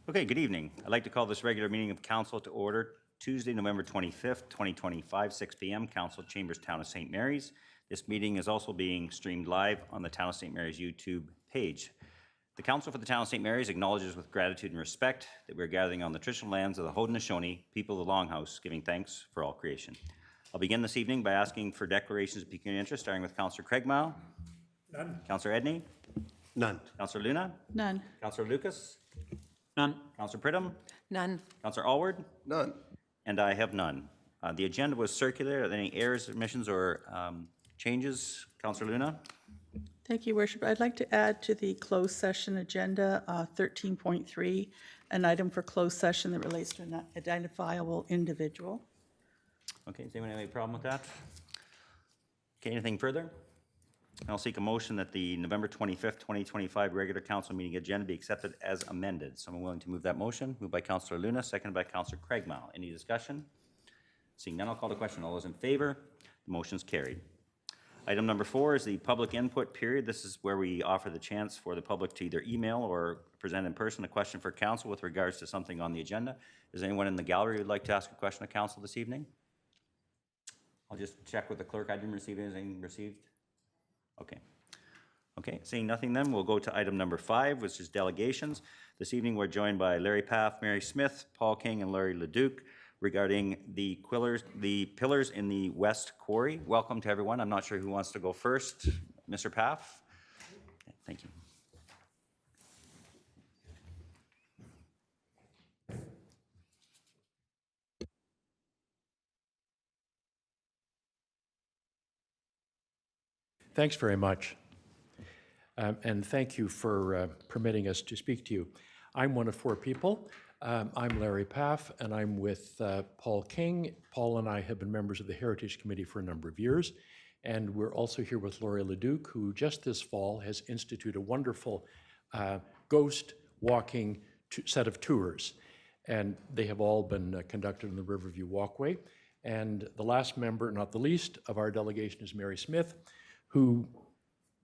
Okay, good evening. I'd like to call this regular meeting of council to order Tuesday, November 25th, 2025, 6 p.m., Council Chambers, Town of St. Mary's. This meeting is also being streamed live on the Town of St. Mary's YouTube page. The Council for the Town of St. Mary's acknowledges with gratitude and respect that we're gathering on the traditional lands of the Haudenosaunee, people of the Longhouse, giving thanks for all creation. I'll begin this evening by asking for declarations of pecuniary interest, starting with Councillor Craigmile. None. Councillor Edney. None. Councillor Luna. None. Councillor Lucas. None. Councillor Pridham. None. Councillor Alward. None. And I have none. The agenda was circular. Are there any errors, omissions, or changes? Councillor Luna? Thank you, Worship. I'd like to add to the closed session agenda 13.3, an item for closed session that relates to an identifiable individual. Okay, does anyone have any problem with that? Okay, anything further? I'll seek a motion that the November 25th, 2025 regular council meeting agenda be accepted as amended. Someone willing to move that motion? Moved by Councillor Luna, seconded by Councillor Craigmile. Any discussion? Seeing none, I'll call the question. All those in favor? The motion's carried. Item number 4 is the public input period. This is where we offer the chance for the public to either email or present in person a question for council with regards to something on the agenda. Is anyone in the gallery who would like to ask a question of council this evening? I'll just check with the clerk. I didn't receive anything received. Okay. Okay, seeing nothing then, we'll go to item number 5, which is delegations. This evening, we're joined by Larry Paff, Mary Smith, Paul King, and Larry Leduc regarding the pillars in the West Quarry. Welcome to everyone. I'm not sure who wants to go first. Mr. Paff? Thank you. Thanks very much. And thank you for permitting us to speak to you. I'm one of 4 people. I'm Larry Paff, and I'm with Paul King. Paul and I have been members of the Heritage Committee for a number of years, and we're also here with Laurie Leduc, who just this fall has instituted a wonderful ghost walking set of tours. And they have all been conducted on the Riverview Walkway. And the last member, not the least, of our delegation is Mary Smith, who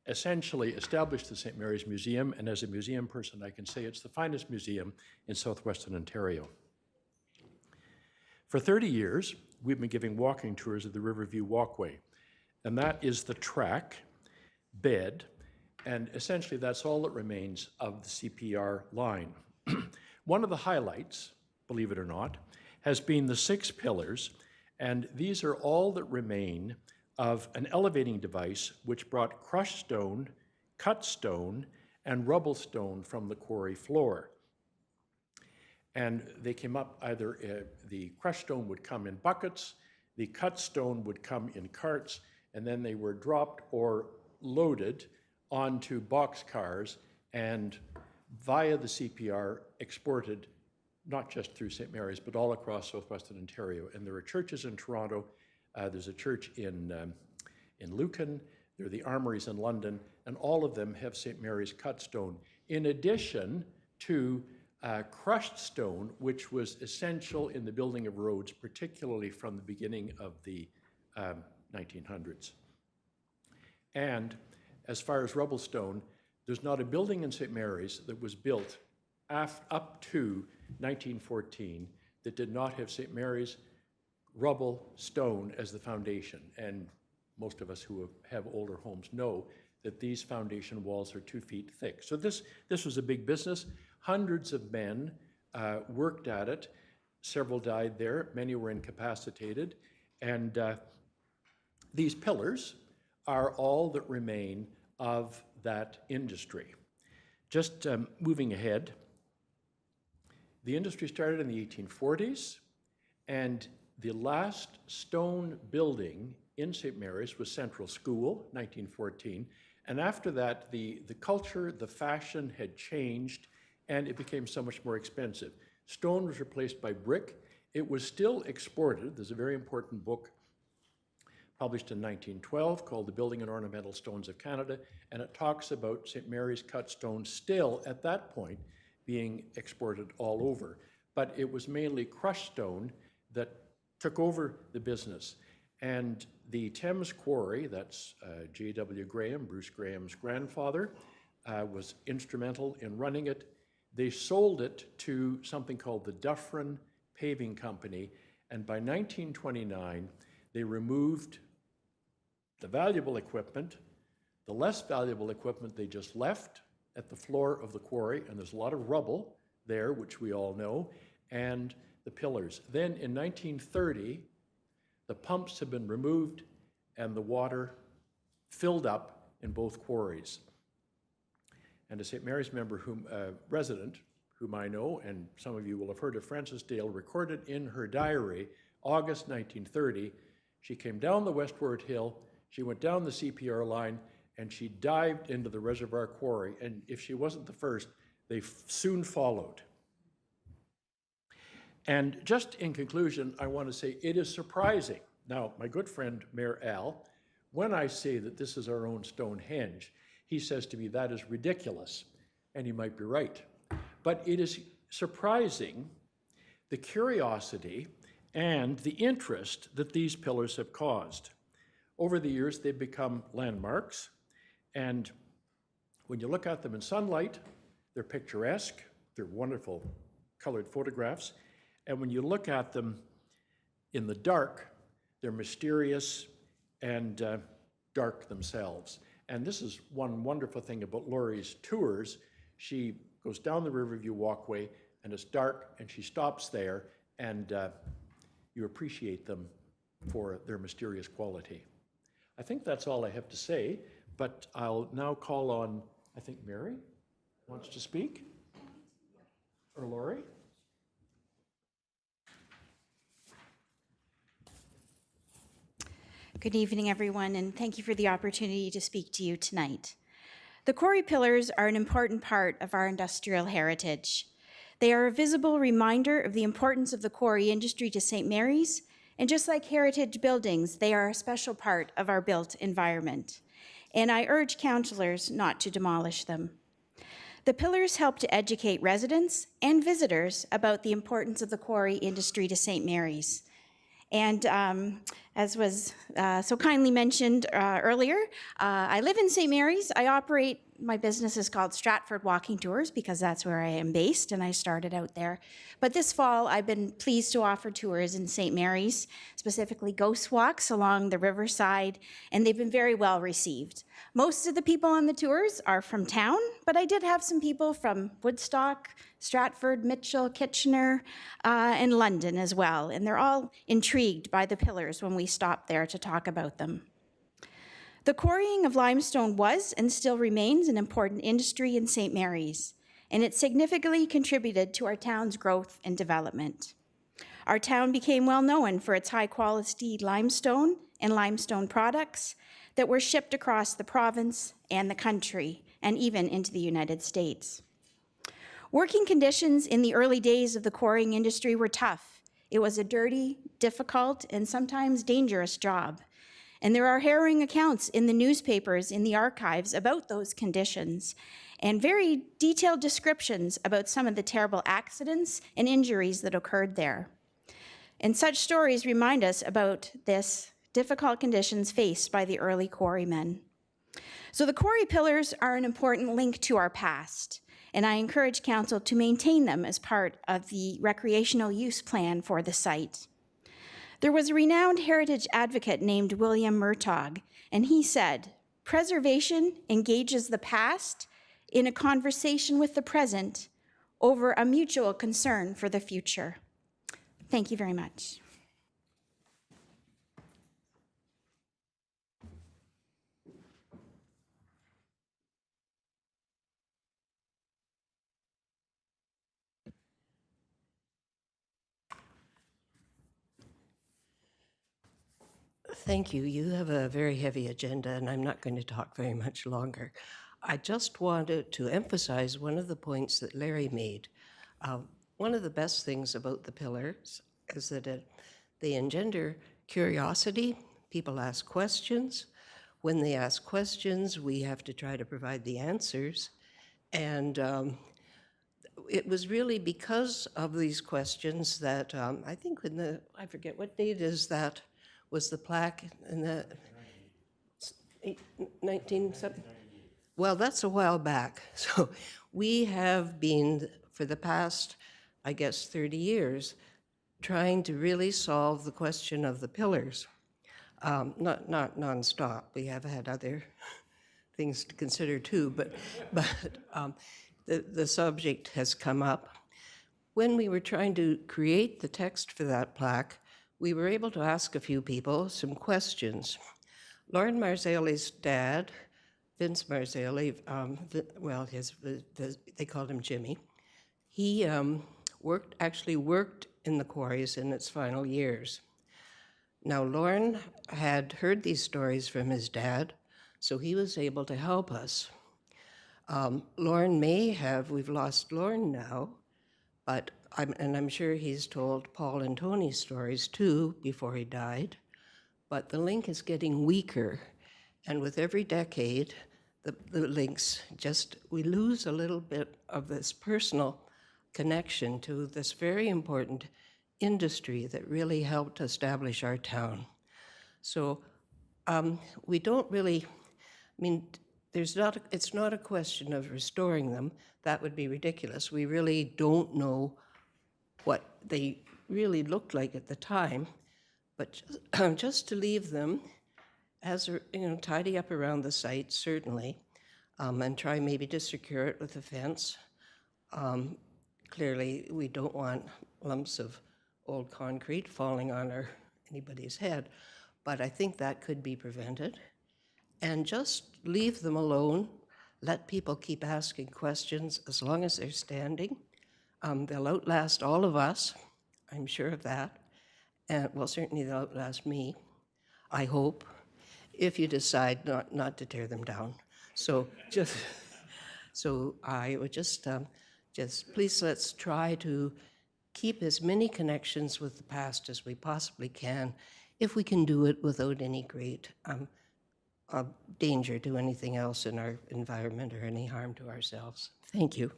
essentially established the St. Mary's Museum, and as a museum person, I can say it's the finest museum in southwestern Ontario. For 30 years, we've been giving walking tours of the Riverview Walkway, and that is the track, bed, and essentially that's all that remains of the CPR line. One of the highlights, believe it or not, has been the 6 pillars, and these are all that remain of an elevating device which brought crushed stone, cut stone, and rubble stone from the quarry floor. And they came up either, the crushed stone would come in buckets, the cut stone would come in carts, and then they were dropped or loaded onto boxcars and via the CPR exported, not just through St. Mary's, but all across southwestern Ontario. And there are churches in Toronto. There's a church in Lucan, there are the armories in London, and all of them have St. Mary's cut stone, in addition to crushed stone, which was essential in the building of roads, particularly from the beginning of the 1900s. And as far as rubble stone, there's not a building in St. Mary's that was built up to 1914 that did not have St. Mary's rubble stone as the foundation. And most of us who have older homes know that these foundation walls are 2 feet thick. So this was a big business. Hundreds of men worked at it. Several died there. Many were incapacitated. And these pillars are all that remain of that industry. Just moving ahead, the industry started in the 1840s, and the last stone building in St. Mary's was Central School, 1914. And after that, the culture, the fashion had changed, and it became so much more expensive. Stone was replaced by brick. It was still exported. There's a very important book published in 1912 called The Building and Ornamental Stones of Canada, and it talks about St. Mary's cut stone still, at that point, being exported all over. But it was mainly crushed stone that took over the business. And the Thames Quarry, that's J.W. Graham, Bruce Graham's grandfather, was instrumental in running it. They sold it to something called the Dufferin Paving Company, and by 1929, they removed the valuable equipment. The less valuable equipment they just left at the floor of the quarry, and there's a lot of rubble there, which we all know, and the pillars. Then in 1930, the pumps have been removed and the water filled up in both quarries. And a St. Mary's member, resident, whom I know, and some of you will have heard of, Frances Dale, recorded in her diary, August 1930, she came down the Westward Hill, she went down the CPR line, and she dived into the reservoir quarry. And if she wasn't the first, they soon followed. And just in conclusion, I want to say it is surprising. Now, my good friend, Mayor Al, when I say that this is our own Stonehenge, he says to me, that is ridiculous. And he might be right. But it is surprising the curiosity and the interest that these pillars have caused. Over the years, they've become landmarks. And when you look at them in sunlight, they're picturesque. They're wonderful colored photographs. And when you look at them in the dark, they're mysterious and dark themselves. And this is one wonderful thing about Laurie's tours. She goes down the Riverview Walkway, and it's dark, and she stops there, and you appreciate them for their mysterious quality. I think that's all I have to say, but I'll now call on, I think Mary wants to speak, or Laurie. Good evening, everyone, and thank you for the opportunity to speak to you tonight. The quarry pillars are an important part of our industrial heritage. They are a visible reminder of the importance of the quarry industry to St. Mary's, and just like heritage buildings, they are a special part of our built environment. And I urge councillors not to demolish them. The pillars help to educate residents and visitors about the importance of the quarry industry to St. Mary's. And as was so kindly mentioned earlier, I live in St. Mary's. I operate, my business is called Stratford Walking Tours because that's where I am based and I started out there. But this fall, I've been pleased to offer tours in St. Mary's, specifically ghost walks along the riverside, and they've been very well received. Most of the people on the tours are from town, but I did have some people from Woodstock, Stratford, Mitchell, Kitchener, and London as well. And they're all intrigued by the pillars when we stop there to talk about them. The quarrying of limestone was and still remains an important industry in St. Mary's, and it significantly contributed to our town's growth and development. Our town became well known for its high-quality limestone and limestone products that were shipped across the province and the country, and even into the United States. Working conditions in the early days of the quarrying industry were tough. It was a dirty, difficult, and sometimes dangerous job. And there are harrowing accounts in the newspapers, in the archives about those conditions, and very detailed descriptions about some of the terrible accidents and injuries that occurred there. And such stories remind us about this difficult conditions faced by the early quarrymen. So the quarry pillars are an important link to our past, and I encourage council to maintain them as part of the recreational use plan for the site. There was a renowned heritage advocate named William Murtaugh, and he said, "Preservation engages the past in a conversation with the present over a mutual concern for the future." Thank you very much. Thank you. You have a very heavy agenda, and I'm not going to talk very much longer. I just wanted to emphasize one of the points that Larry made. One of the best things about the pillars is that they engender curiosity. People ask questions. When they ask questions, we have to try to provide the answers. And it was really because of these questions that I think I forget what date is that, was the plaque in the 1970? Well, that's a while back. So we have been for the past, I guess, 30 years, trying to really solve the question of the pillars. Not nonstop. We have had other things to consider too, but the subject has come up. When we were trying to create the text for that plaque, we were able to ask a few people some questions. Lauren Marzali's dad, Vince Marzali, they called him Jimmy. He actually worked in the quarries in its final years. Now, Lauren had heard these stories from his dad, so he was able to help us. Lauren we've lost Lauren now, but I'm sure he's told Paul and Tony's stories too before he died. But the link is getting weaker, and with every decade, the links we lose a little bit of this personal connection to this very important industry that really helped establish our town. So we don't really, it's not a question of restoring them. That would be ridiculous. We really don't know what they really looked like at the time, but just to leave them as, tidy up around the site, certainly, and try maybe to secure it with a fence. Clearly, we don't want lumps of old concrete falling on anybody's head, but I think that could be prevented. And just leave them alone, let people keep asking questions as long as they're standing. They'll outlast all of us, I'm sure of that. And well, certainly they'll outlast me, I hope, if you decide not to tear them down. So I would just please let's try to keep as many connections with the past as we possibly can, if we can do it without any great danger to anything else in our environment or any harm to ourselves. Thank you.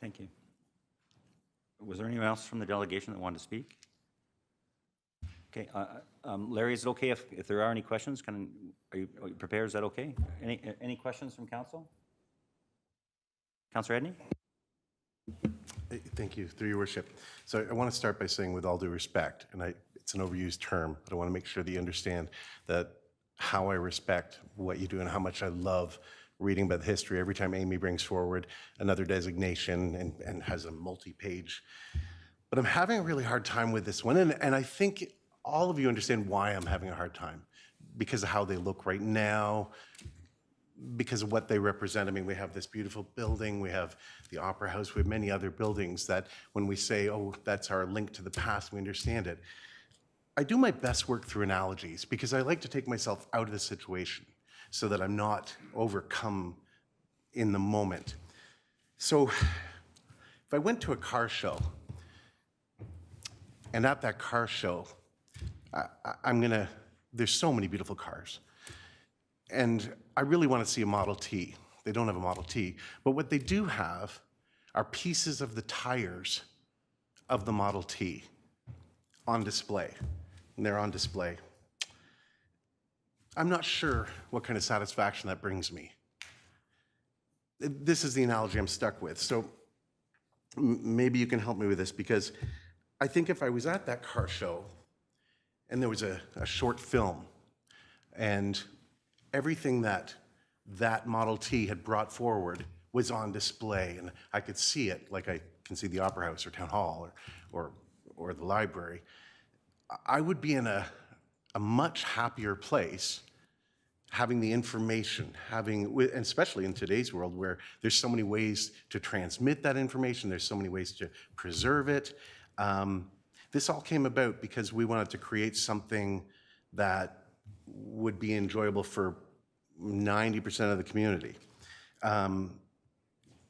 Thank you. Was there anyone else from the delegation that wanted to speak? Okay, Larry, is it okay if there are any questions? Are you prepared? Is that okay? Any questions from council? Councillor Edney? Thank you, through your worship. So I want to start by saying, with all due respect, and it's an overused term, but I want to make sure that you understand that how I respect what you do and how much I love reading about the history every time Amy brings forward another designation and has a multi-page. But I'm having a really hard time with this one, and I think all of you understand why I'm having a hard time, because of how they look right now, because of what they represent. I mean, we have this beautiful building, we have the Opera House, we have many other buildings that when we say, oh, that's our link to the past, we understand it. I do my best work through analogies because I like to take myself out of the situation so that I'm not overcome in the moment. So if I went to a car show, and at that car show, there's so many beautiful cars. And I really want to see a Model T. They don't have a Model T. But what they do have are pieces of the tires of the Model T on display. And they're on display. I'm not sure what kind of satisfaction that brings me. This is the analogy I'm stuck with. So maybe you can help me with this, because I think if I was at that car show and there was a short film and everything that Model T had brought forward was on display, and I could see it like I can see the Opera House or Town Hall or the library, I would be in a much happier place having the information, and especially in today's world where there's so many ways to transmit that information, there's so many ways to preserve it. This all came about because we wanted to create something that would be enjoyable for 90% of the community. And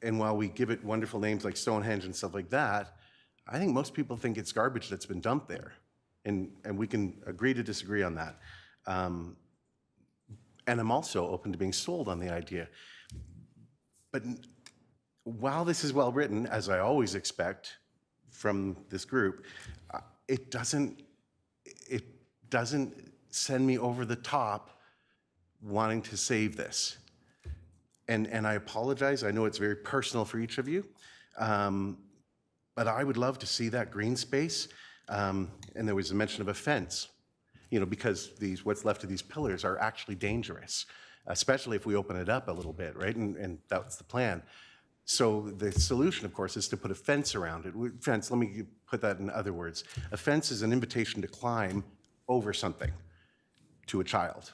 while we give it wonderful names like Stonehenge and stuff like that, I think most people think it's garbage that's been dumped there. And we can agree to disagree on that. And I'm also open to being sold on the idea. But while this is well written, as I always expect from this group, it doesn't send me over the top wanting to save this. And I apologize, I know it's very personal for each of you, but I would love to see that green space. And there was a mention of a fence, you know, because what's left of these pillars are actually dangerous, especially if we open it up a little bit, right? And that's the plan. So the solution, of course, is to put a fence around it. Fence, let me put that in other words. A fence is an invitation to climb over something to a child.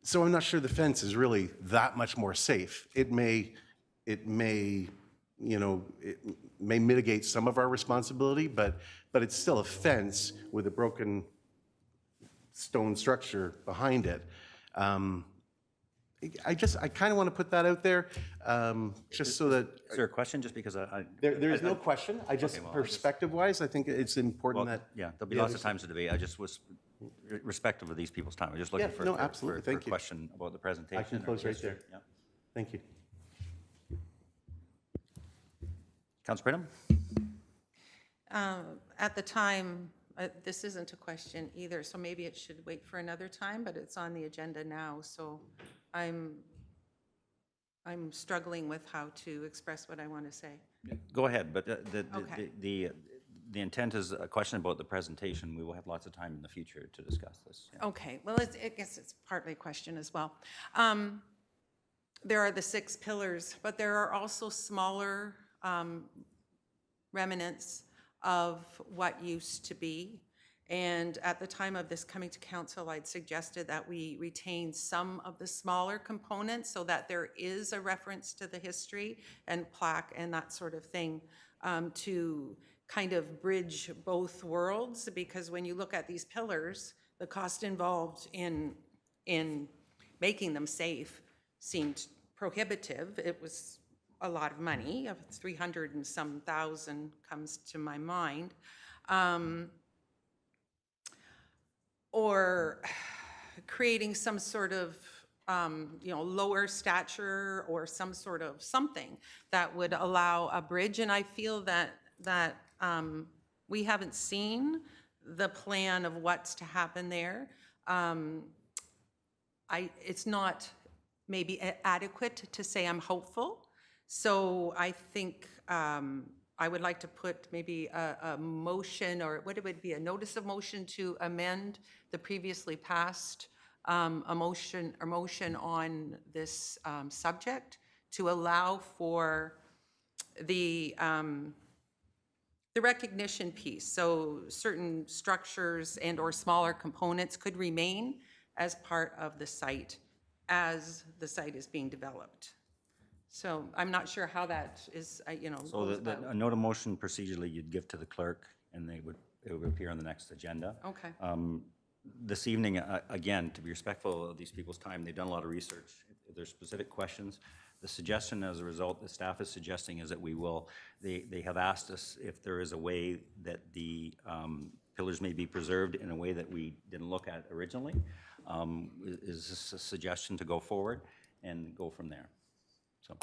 So I'm not sure the fence is really that much more safe. It may, you know, it may mitigate some of our responsibility, but it's still a fence with a broken stone structure behind it. I kind of want to put that out there, just so that, Is there a question, just because there is no question. I just, perspective-wise, I think it's important that. yeah, there'll be lots of times to debate. I just was respectful of these people's time. I'm just looking Yeah, for no, absolutely. Thank a you. question about the presentation. I can or close right history. there. Yeah. Thank you. Councilor Pridham? At the time, this isn't a question either, so maybe it should wait for another time, but it's on the agenda now, so I'm struggling with how to express what I want to say. Go ahead, but Okay. the intent is a question about the presentation. We will have lots of time in the future to discuss this. Yeah. Okay, well, I guess it's partly a question as well. There are the 6 pillars, but there are also smaller remnants of what used to be. And at the time of this coming to council, I'd suggested that we retain some of the smaller components so that there is a reference to the history and plaque and that sort of thing, to kind of bridge both worlds, because when you look at these pillars, the cost involved in making them safe seemed prohibitive. It was a lot of money, 300 and some thousand comes to my mind. Or creating some sort of lower stature or some sort of something that would allow a bridge. And I feel that we haven't seen the plan of what's to happen there. It's not maybe adequate to say I'm hopeful. So I think I would like to put maybe a motion, or what it would be, a notice of motion to amend the previously passed a motion on this subject to allow for the recognition piece. So certain structures and or smaller components could remain as part of the site as the site is being developed. So I'm not sure how that is, So goes about. a note of motion procedurally you'd give to the clerk, and it would appear on the next agenda. Okay. This evening, again, to be respectful of these people's time, they've done a lot of research. If there's specific questions, the suggestion as a result, the staff is suggesting is that they have asked us if there is a way that the pillars may be preserved in a way that we didn't look at originally. Is this a suggestion to go forward and go from there? So,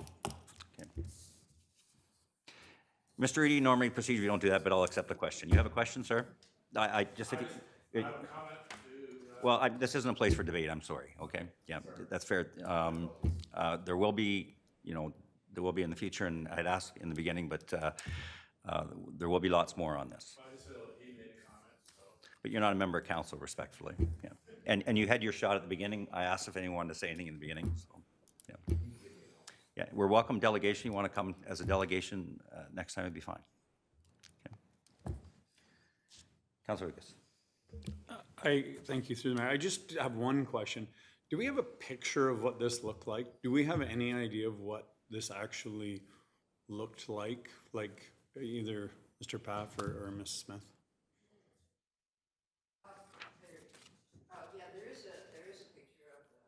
okay. Mr. Reedy, normally procedure, we don't do that, but I'll accept the question. You have a question, sir? I just, if you, well, this isn't a place for debate, I'm sorry, okay? Yeah, that's fair. There will be, there will be in the future, and I'd asked in the beginning, but there will be lots more on this. But you're not a member of council, respectfully, yeah. And you had your shot at the beginning. I asked if anyone wanted to say anything in the beginning, so, yeah. Yeah, we're welcome delegation. You want to come as a delegation next time, it'd be fine. Okay. Councilor Lucas. Thank you, through the mayor. I just have one question. Do we have a picture of what this looked like? Do we have any idea of what this actually looked like either Mr. Paff or Ms. Smith? Yeah, there is a picture of the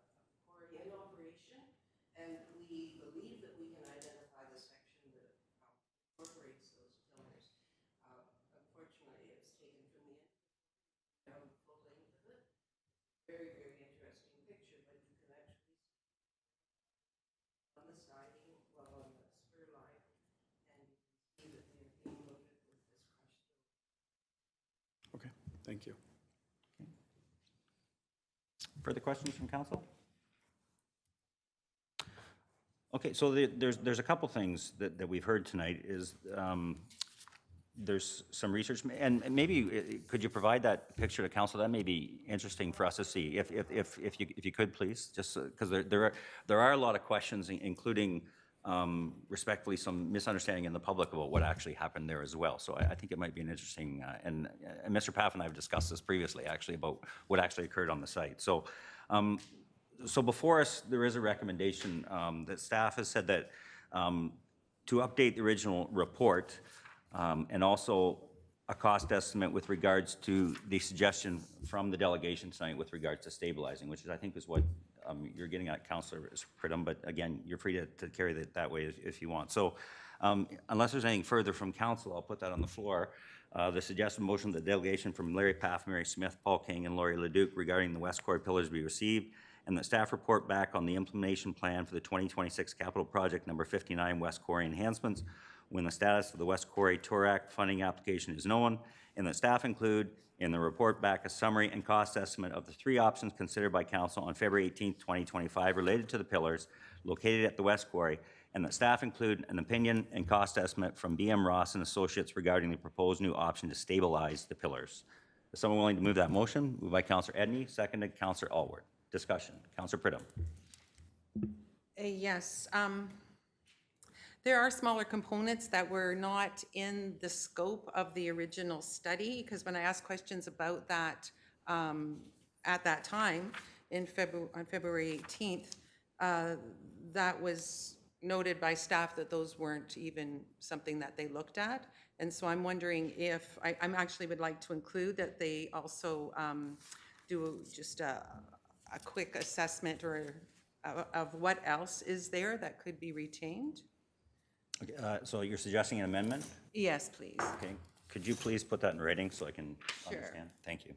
quarry in operation, and we believe that we can identify the section that incorporates those pillars. Unfortunately, it was taken from the full length of it. Very, very interesting picture, but you can actually see on the siding, well, on the spur line, and you can see that they are being loaded with this crushed stone. Okay, thank you. Further questions from council? Okay, so there's a couple things that we've heard tonight is, there's some research, and maybe could you provide that picture to council? That may be interesting for us to see, if you could, please, just because there are a lot of questions, including respectfully some misunderstanding in the public about what actually happened there as well. So I think it might be an interesting, and Mr. Paff and I have discussed this previously, actually, about what actually occurred on the site. So, so before us, there is a recommendation that staff has said that to update the original report, and also a cost estimate with regards to the suggestion from the delegation tonight with regards to stabilizing, which is, I think, is what you're getting at, Councillor Pridham, but again, you're free to carry it that way if you want. So unless there's anything further from council, I'll put that on the floor. The suggested motion that the delegation from Larry Paff, Mary Smith, Paul King, and Laurie Leduc regarding the West Quarry pillars be received, and that staff report back on the implementation plan for the 2026 capital project number 59 West Quarry enhancements when the status of the West Quarry TORAC funding application is known, and that staff include in the report back a summary and cost estimate of the 3 options considered by council on February 18th, 2025 related to the pillars located at the West Quarry, and that staff include an opinion and cost estimate from BM Ross and Associates regarding the proposed new option to stabilize the pillars. Is someone willing to move that motion? Moved by Councillor Edney, seconded Councillor Alward. Discussion. Councillor Pridham. Yes. There are smaller components that were not in the scope of the original study, because when I asked questions about that at that time, on February 18th, that was noted by staff that those weren't even something that they looked at. And so I'm wondering if, I'm actually would like to include that they also do just a quick assessment or of what else is there that could be retained. Okay, so you're suggesting an amendment? Yes, please. Okay. Could you please put that in writing so I can Sure. understand? Thank you.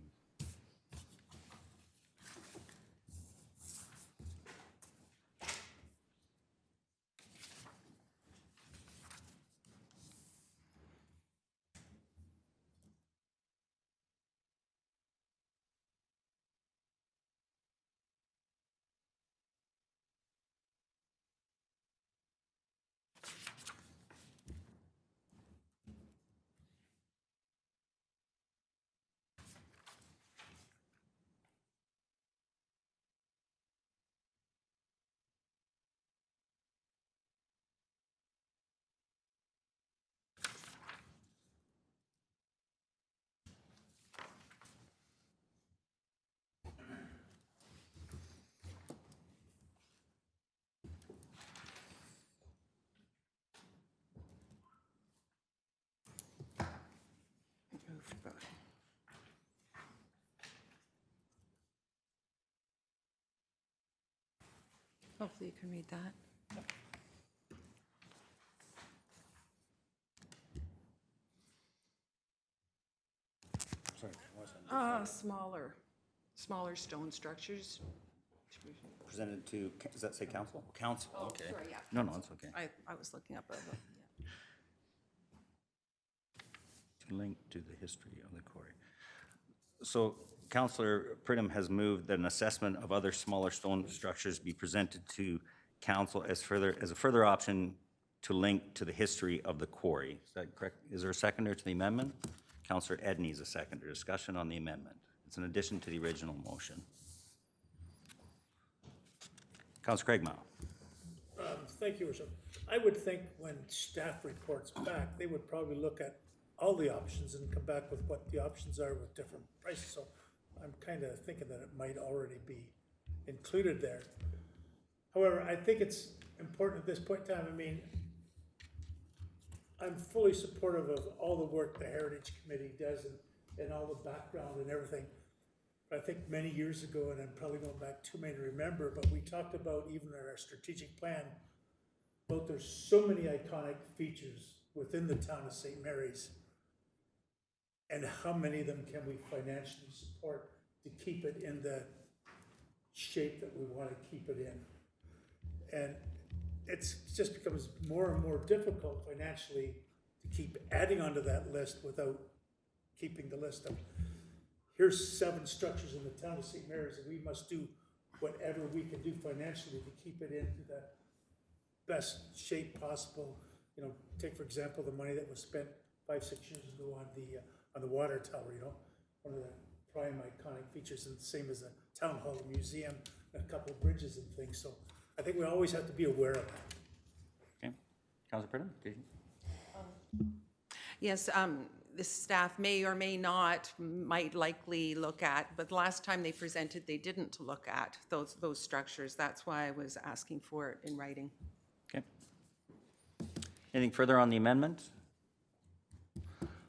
Hopefully you can read that. Sorry, what was that? Smaller stone structures. Presented to, does that say council? Council, okay. sorry, yeah. No, it's okay. I was looking up yeah. To link to the history of the quarry. So Councillor Pridham has moved that an assessment of other smaller stone structures be presented to council as a further option to link to the history of the quarry. Is that correct? Is there a seconder to the amendment? Councillor Edney is a seconder. Discussion on the amendment. It's an addition to the original motion. Councillor Craigmile. Thank you, Worship. I would think when staff reports back, they would probably look at all the options and come back with what the options are with different prices. So I'm kind of thinking that it might already be included there. However, I think it's important at this point in time. I mean, I'm fully supportive of all the work the Heritage Committee does and all the background and everything. But I think many years ago, and I'm probably going back too many to remember, but we talked about even in our strategic plan, about there's so many iconic features within the town of St. Mary's. And how many of them can we financially support to keep it in the shape that we want to keep it in? And it just becomes more and more difficult financially to keep adding onto that list without keeping the list of, here's 7 structures in the town of St. Mary's, and we must do whatever we can do financially to keep it into best shape possible. You know, take for example, the money that was spent 5-6 years ago on the water tower, you know, one of the prime iconic features, and the same as the town hall, the museum, and a couple of bridges and things. So I think we always have to be aware of that. Okay. Councilor Pridham? did you- Yes, the staff may or may not, might likely look at, but the last time they presented, they didn't look at those structures. That's why I was asking for it in writing. Okay. Anything further on the amendment?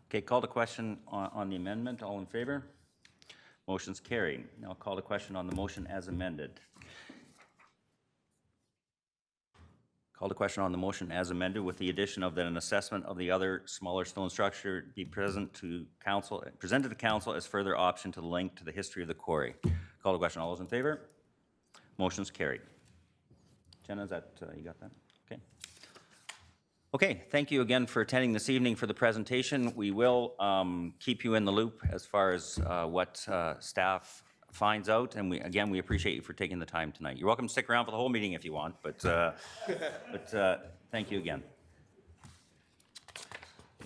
Okay, call to question on the amendment. All in favor? Motion's carried. Now call to question on the motion as amended. Call to question on the motion as amended with the addition of that an assessment of the other smaller stone structure be presented to council as further option to the link to the history of the quarry. Call to question. All those in favor? Motion's carried. Jenna, is that, you got that? Okay. Okay, thank you again for attending this evening for the presentation. We will keep you in the loop as far as what staff finds out, and we appreciate you for taking the time tonight. You're welcome to stick around for the whole meeting if you want, but thank you again.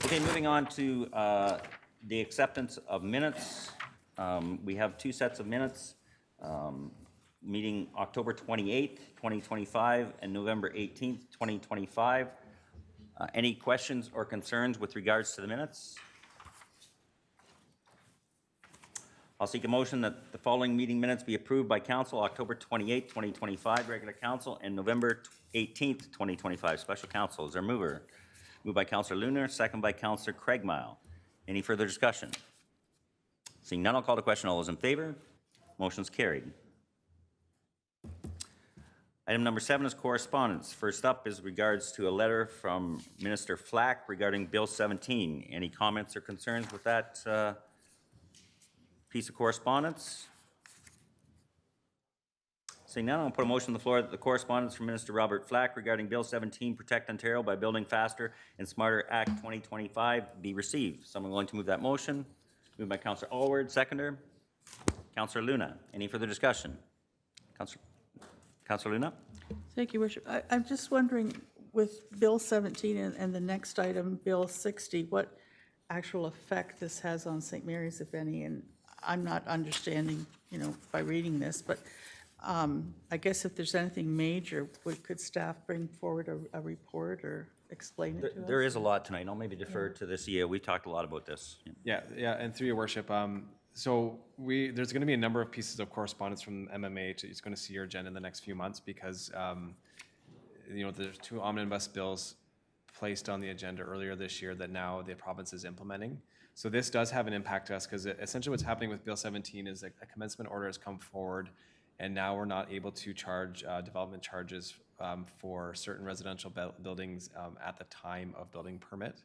Okay, moving on to the acceptance of minutes. We have two sets of minutes, meeting October 28th, 2025, and November 18th, 2025. Any questions or concerns with regards to the minutes? I'll seek a motion that the following meeting minutes be approved by council October 28, 2025, regular council, and November 18th, 2025, special council. Is there a mover? Moved by Councillor Lunar, second by Councillor Craigmile. Any further discussion? Seeing none, I'll call the question. All those in favor? Motion's carried. Item number 7 is correspondence. First up is regards to a letter from Minister Flack regarding Bill 17. Any comments or concerns with that piece of correspondence? Seeing none, I'll put a motion on the floor that the correspondence from Minister Robert Flack regarding Bill 17, Protect Ontario by Building Faster and Smarter Act 2025 be received. Someone willing to move that motion? Moved by Councillor Allward, seconder. Councillor Luna. Any further discussion? Councillor Luna? Thank you, Worship. I'm just wondering, with Bill 17 and the next item, Bill 60, what actual effect this has on St. Mary's, if any? And I'm not understanding, you know, by reading this, but I guess if there's anything major, could staff bring forward a report or explain it to us? There is a lot tonight. I'll maybe defer to the CEO. We talked a lot about this. Yeah, and through your worship, so there's going to be a number of pieces of correspondence from MMH. It's going to see your agenda in the next few months because you know, there's 2 omnibus bills placed on the agenda earlier this year that now the province is implementing. So this does have an impact to us because essentially what's happening with Bill 17 is a commencement order has come forward, and now we're not able to charge development charges for certain residential buildings at the time of building permit.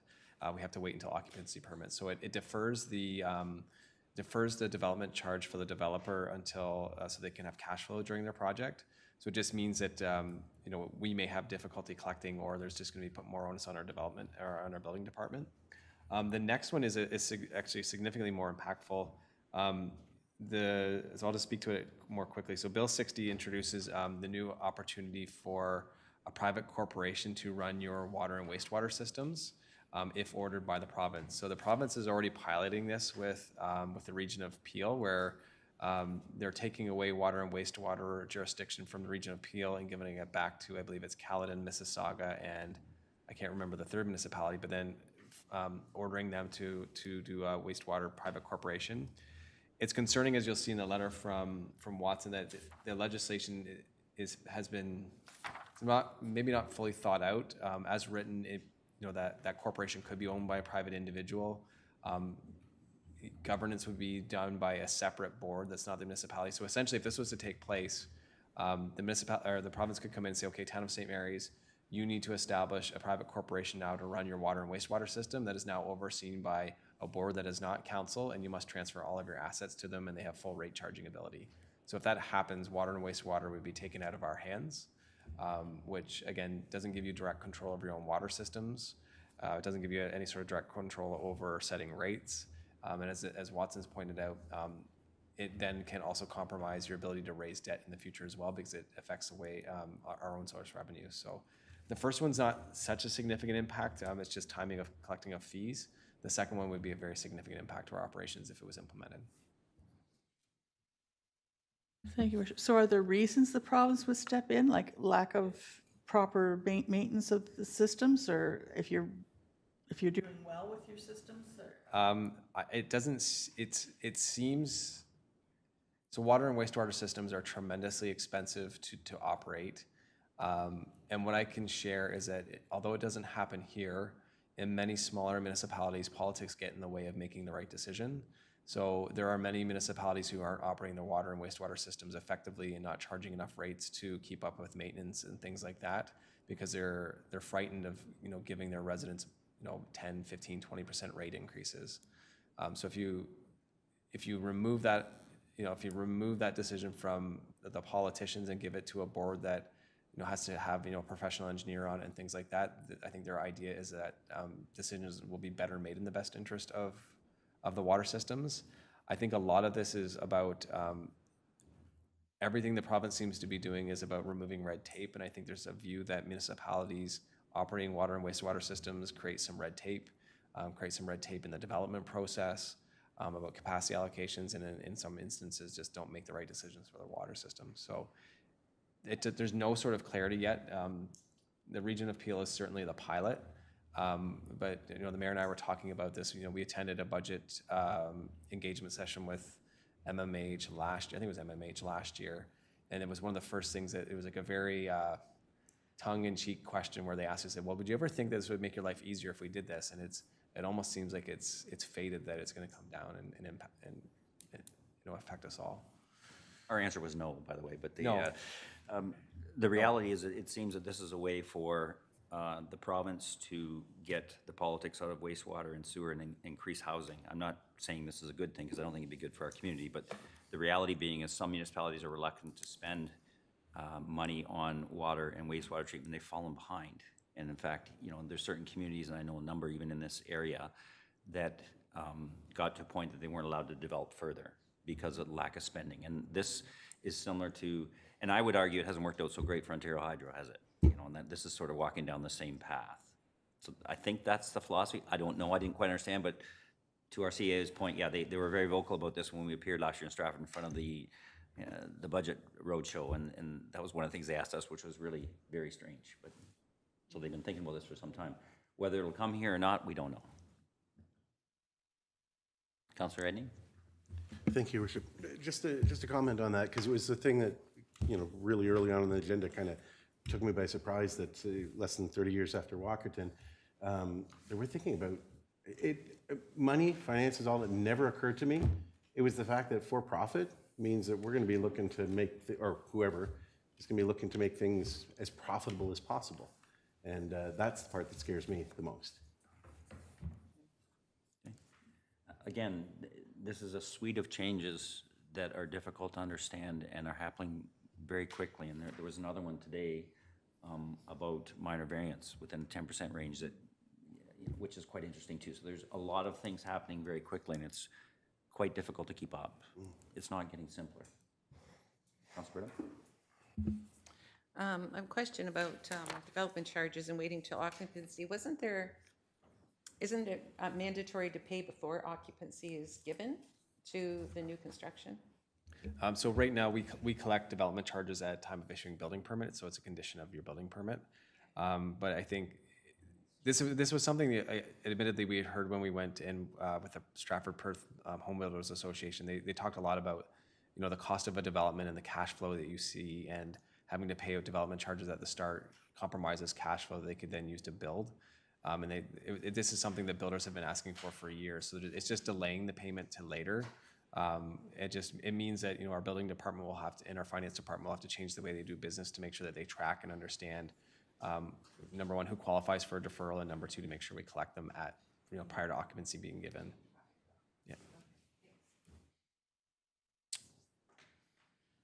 We have to wait until occupancy permit. So it defers the development charge for the developer until so they can have cash flow during their project. So it just means that you know, we may have difficulty collecting, or there's just going to be put more onus on our development or on our building department. The next one is actually significantly more impactful. So I'll just speak to it more quickly. So Bill 60 introduces the new opportunity for a private corporation to run your water and wastewater systems if ordered by the province. So the province is already piloting this with the region of Peel, where they're taking away water and wastewater jurisdiction from the region of Peel and giving it back to, I believe it's Caledon, Mississauga, and I can't remember the third municipality, but then ordering them to do a wastewater private corporation. It's concerning, as you'll see in the letter from Watson, that the legislation has been maybe not fully thought out. As written, you know, that corporation could be owned by a private individual. Governance would be done by a separate board that's not the municipality. So essentially, if this was to take place, the province could come in and say, okay, Town of St. Mary's, you need to establish a private corporation now to run your water and wastewater system that is now overseen by a board that is not council, and you must transfer all of your assets to them, and they have full rate charging ability. So if that happens, water and wastewater would be taken out of our hands, which again doesn't give you direct control over your own water systems. It doesn't give you any sort of direct control over setting rates. And as Watson's pointed out, it then can also compromise your ability to raise debt in the future as well, because it affects the way our own source revenue. So The first one's not such a significant impact. It's just timing of collecting of fees. The second one would be a very significant impact to our operations if it was implemented. Thank you, Worship. So are there reasons the province would step in, like lack of proper maintenance of the systems, or if you're doing well with your systems? Or? It doesn't, it seems, so water and wastewater systems are tremendously expensive to operate. And what I can share is that although it doesn't happen here, in many smaller municipalities, politics get in the way of making the right decision. So there are many municipalities who aren't operating their water and wastewater systems effectively and not charging enough rates to keep up with maintenance and things like that, because they're frightened of, giving their residents, 10, 15, 20% rate increases. So if you remove that, if you remove that decision from the politicians and give it to a board that has to have a professional engineer on it and things like that, I think their idea is that decisions will be better made in the best interest of the water systems. I think a lot of this is about everything the province seems to be doing is about removing red tape, and I think there's a view that municipalities operating water and wastewater systems create some red tape in the development process, about capacity allocations, and in some instances just don't make the right decisions for their water system. So there's no sort of clarity yet. The region of Peel is certainly the pilot, but the mayor and I were talking about this. We attended a budget engagement session with MMH last year. I think it was MMH last year, and it was one of the first things that it was like a very tongue-in-cheek question where they asked us, "Well, would you ever think this would make your life easier if we did this?" And it almost seems like it's fated that it's going to come down and impact and affect us all. Our answer was no, by the way, but No. The reality is that it seems that this is a way for the province to get the politics out of wastewater and sewer and increase housing. I'm not saying this is a good thing, because I don't think it'd be good for our community, but the reality being is some municipalities are reluctant to spend money on water and wastewater treatment. They've fallen behind. And in fact, there's certain communities, and I know a number even in this area, that got to a point that they weren't allowed to develop further because of lack of spending. And this is similar to, and I would argue it hasn't worked out so great for Ontario Hydro, has it? And that this is sort of walking down the same path. So I think that's the philosophy. I don't know, I didn't quite understand, but to our CA's point, yeah, they were very vocal about this when we appeared last year in Stratford in front of the budget roadshow, and that was one of the things they asked us, which was really very strange. But so they've been thinking about this for some time. Whether it'll come here or not, we don't know. Councillor Edney? Thank you, Worship. Just to comment on that, because it was the thing that, really early on the agenda kind of took me by surprise that less than 30 years after Walkerton, that we're thinking about it. Money, finance is all that never occurred to me. It was the fact that for-profit means that we're going to be looking to make, or whoever is going to be looking to make things as profitable as possible. And that's the part that scares me the most. Again, this is a suite of changes that are difficult to understand and are happening very quickly. And there was another one today about minor variance within the 10% range, that, which is quite interesting too. So there's a lot of things happening very quickly, and it's quite difficult to keep up. It's not getting simpler. Councilor Brito? I have a question about development charges and waiting till occupancy. Isn't it mandatory to pay before occupancy is given to the new construction? So right now, we collect development charges at time of issuing building permit, so it's a condition of your building permit. But I think this was something that admittedly we had heard when we went in with the Stratford Perth Home Builders Association. They talked a lot about the cost of a development and the cash flow that you see, and having to pay out development charges at the start compromises cash flow that they could then use to build. And this is something that builders have been asking for years. So it's just delaying the payment to later. It means that our building department will have to, and our finance department will have to change the way they do business to make sure that they track and understand, number one, who qualifies for a deferral, and number two, to make sure we collect them at prior to occupancy being given. Yeah.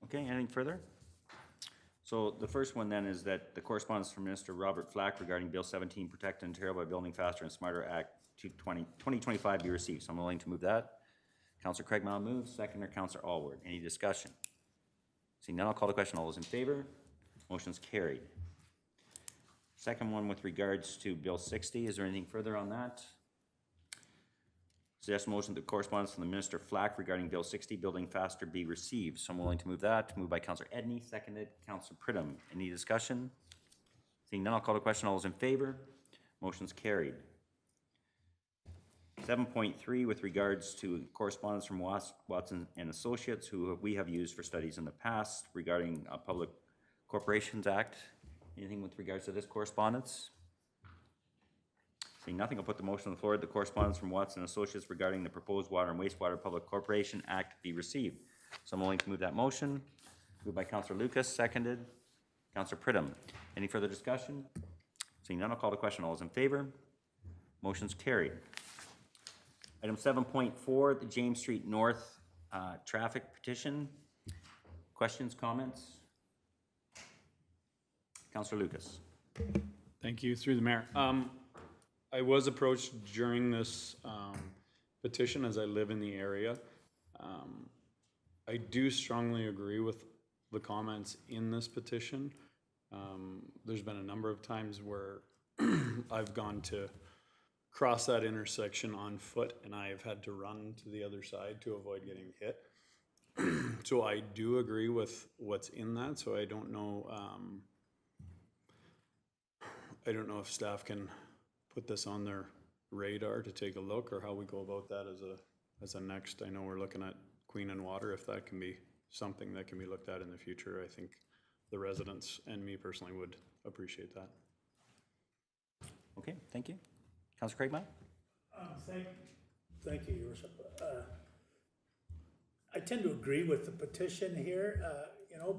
Okay, anything further? So the first one then is that the correspondence from Minister Robert Flack regarding Bill 17, Protect Ontario by Building Faster and Smarter Act 2025 be received. So I'm willing to move that. Councillor Craigmile moves, seconder Councillor Allward. Any discussion? Seeing none, I'll call the question. All those in favor? Motion's carried. Second one with regards to Bill 60. Is there anything further on that? Suggest a motion that correspondence from the Minister Flack regarding Bill 60, building faster, be received. Someone willing to move that? Moved by Councillor Edney, seconded Councillor Pridham. Any discussion? Seeing none, I'll call the question. All those in favor? Motion's carried. 7.3 with regards to correspondence from Watson and Associates, who we have used for studies in the past regarding Public Corporations Act. Anything with regards to this correspondence? Seeing nothing, I'll put the motion on the floor. The correspondence from Watson and Associates regarding the proposed Water and Wastewater Public Corporation Act be received. Someone willing to move that motion? Moved by Councillor Lucas, seconded Councillor Pridham. Any further discussion? Seeing none, I'll call the question. All those in favor? Motion's carried. Item 7.4, the James Street North traffic petition. Questions, comments? Councillor Lucas. Thank you, through the mayor. I was approached during this petition as I live in the area. I do strongly agree with the comments in this petition. There's been a number of times where I've gone to cross that intersection on foot and I have had to run to the other side to avoid getting hit. So I do agree with what's in that, so I don't know if staff can put this on their radar to take a look, or how we go about that as a next. I know we're looking at Queen and Water, if that can be something that can be looked at in the future. I think the residents and me personally would appreciate that. Okay, thank you. Councillor Craigmile? Thank you, Your Worship. I tend to agree with the petition here,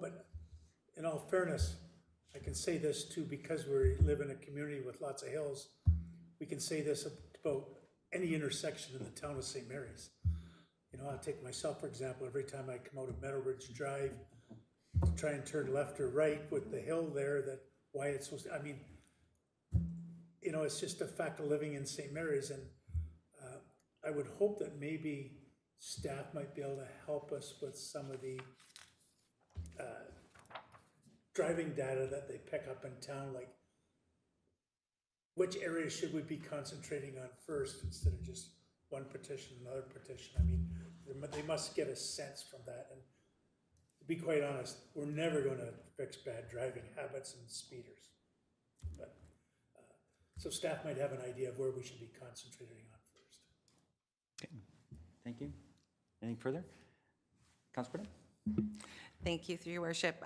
but in all fairness, I can say this too, because we live in a community with lots of hills. We can say this about any intersection in the town of St. Mary's. I'll take myself, for example, every time I come out of Meadow Ridge Drive to try and turn left or right with the hill there, that why it's supposed to, it's just a fact of living in St. Mary's, and I would hope that maybe staff might be able to help us with some of the driving data that they pick up in town, like which areas should we be concentrating on first instead of just one petition, another petition. They must get a sense from that. And to be quite honest, we're never going to fix bad driving habits and speeders. But so staff might have an idea of where we should be concentrating on first. Okay, thank you. Anything further? Councillor Pridham? Thank you, through your worship.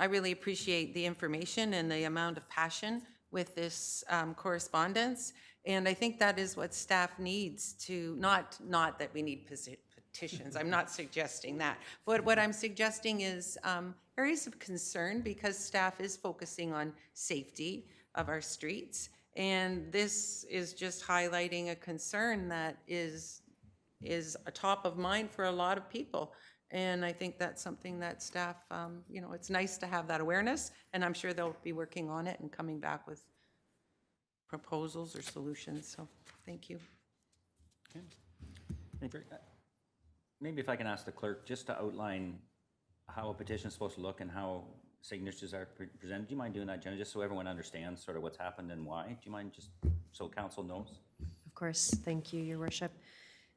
I really appreciate the information and the amount of passion with this correspondence. And I think that is what staff needs to, not that we need petitions, I'm not suggesting that. But what I'm suggesting is areas of concern, because staff is focusing on safety of our streets. And this is just highlighting a concern that is a top of mind for a lot of people. And I think that's something that staff, it's nice to have that awareness, and I'm sure they'll be working on it and coming back with proposals or solutions. So thank you. Okay. Maybe if I can ask the clerk just to outline how a petition is supposed to look and how signatures are presented. Do you mind doing that, Jenna, just so everyone understands sort of what's happened and why? Do you mind just so council knows? Of course. Thank you, Your Worship.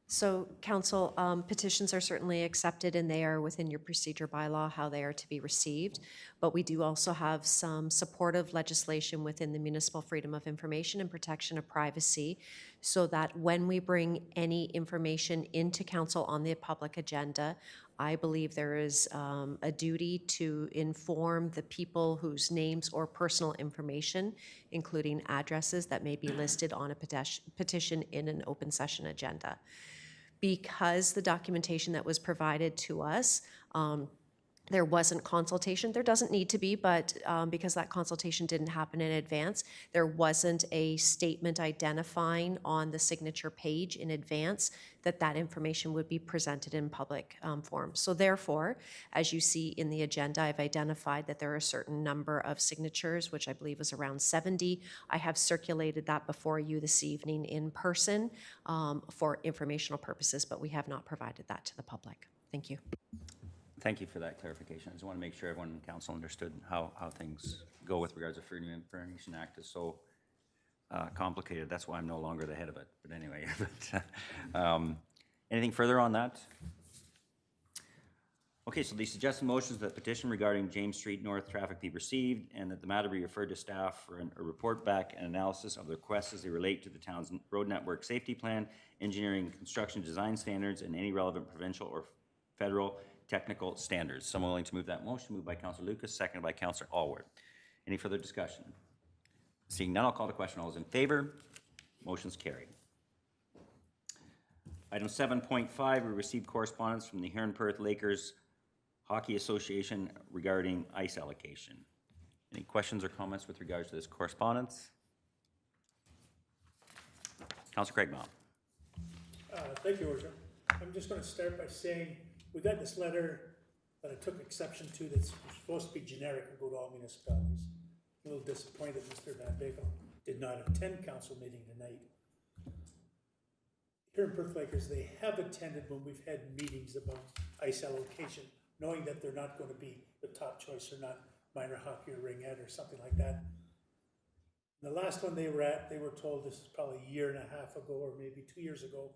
So, Council, petitions are certainly accepted and they are within your procedure bylaw how they are to be received. But we do also have some supportive legislation within the Municipal Freedom of Information and Protection of Privacy, so that when we bring any information into Council on the public agenda, I believe there is a duty to inform the people whose names or personal information, including addresses, that may be listed on a petition in an open session agenda. Because the documentation that was provided to us, there wasn't consultation. There doesn't need to be, but because that consultation didn't happen in advance, there wasn't a statement identifying on the signature page in advance that information would be presented in public forum. So therefore, as you see in the agenda, I've identified that there are a certain number of signatures, which I believe is around 70. I have circulated that before you this evening in person for informational purposes, but we have not provided that to the public. Thank you. Thank you for that clarification. I just want to make sure everyone in council understood how things go with regards to Freedom of Information Act is so complicated. That's why I'm no longer the head of it. But anyway, anything further on that? Okay, so the suggested motions that petition regarding James Street North traffic be received and that the matter be referred to staff for a report back and analysis of the requests as they relate to the town's road network safety plan, engineering, construction design standards, and any relevant provincial or federal technical standards. Someone willing to move that motion? Moved by Councillor Lucas, seconded by Councillor Alward. Any further discussion? Seeing none, I'll call the question. All those in favor? Motion's carried. Item 7.5, we received correspondence from the Huron Perth Lakers Hockey Association regarding ice allocation. Any questions or comments with regards to this correspondence? Councillor Craigmile. Thank you, Worship. I'm just gonna start by saying, we got this letter that I took exception to that's supposed to be generic and go to all municipalities. A little disappointed Mr. Van Bagel did not attend council meeting tonight. Here in Perth Lakers, they have attended when we've had meetings about ice allocation, knowing that they're not gonna be the top choice or not minor hockey or ringette or something like that. The last one they were at, they were told, this is probably a year and a half ago or maybe 2 years ago,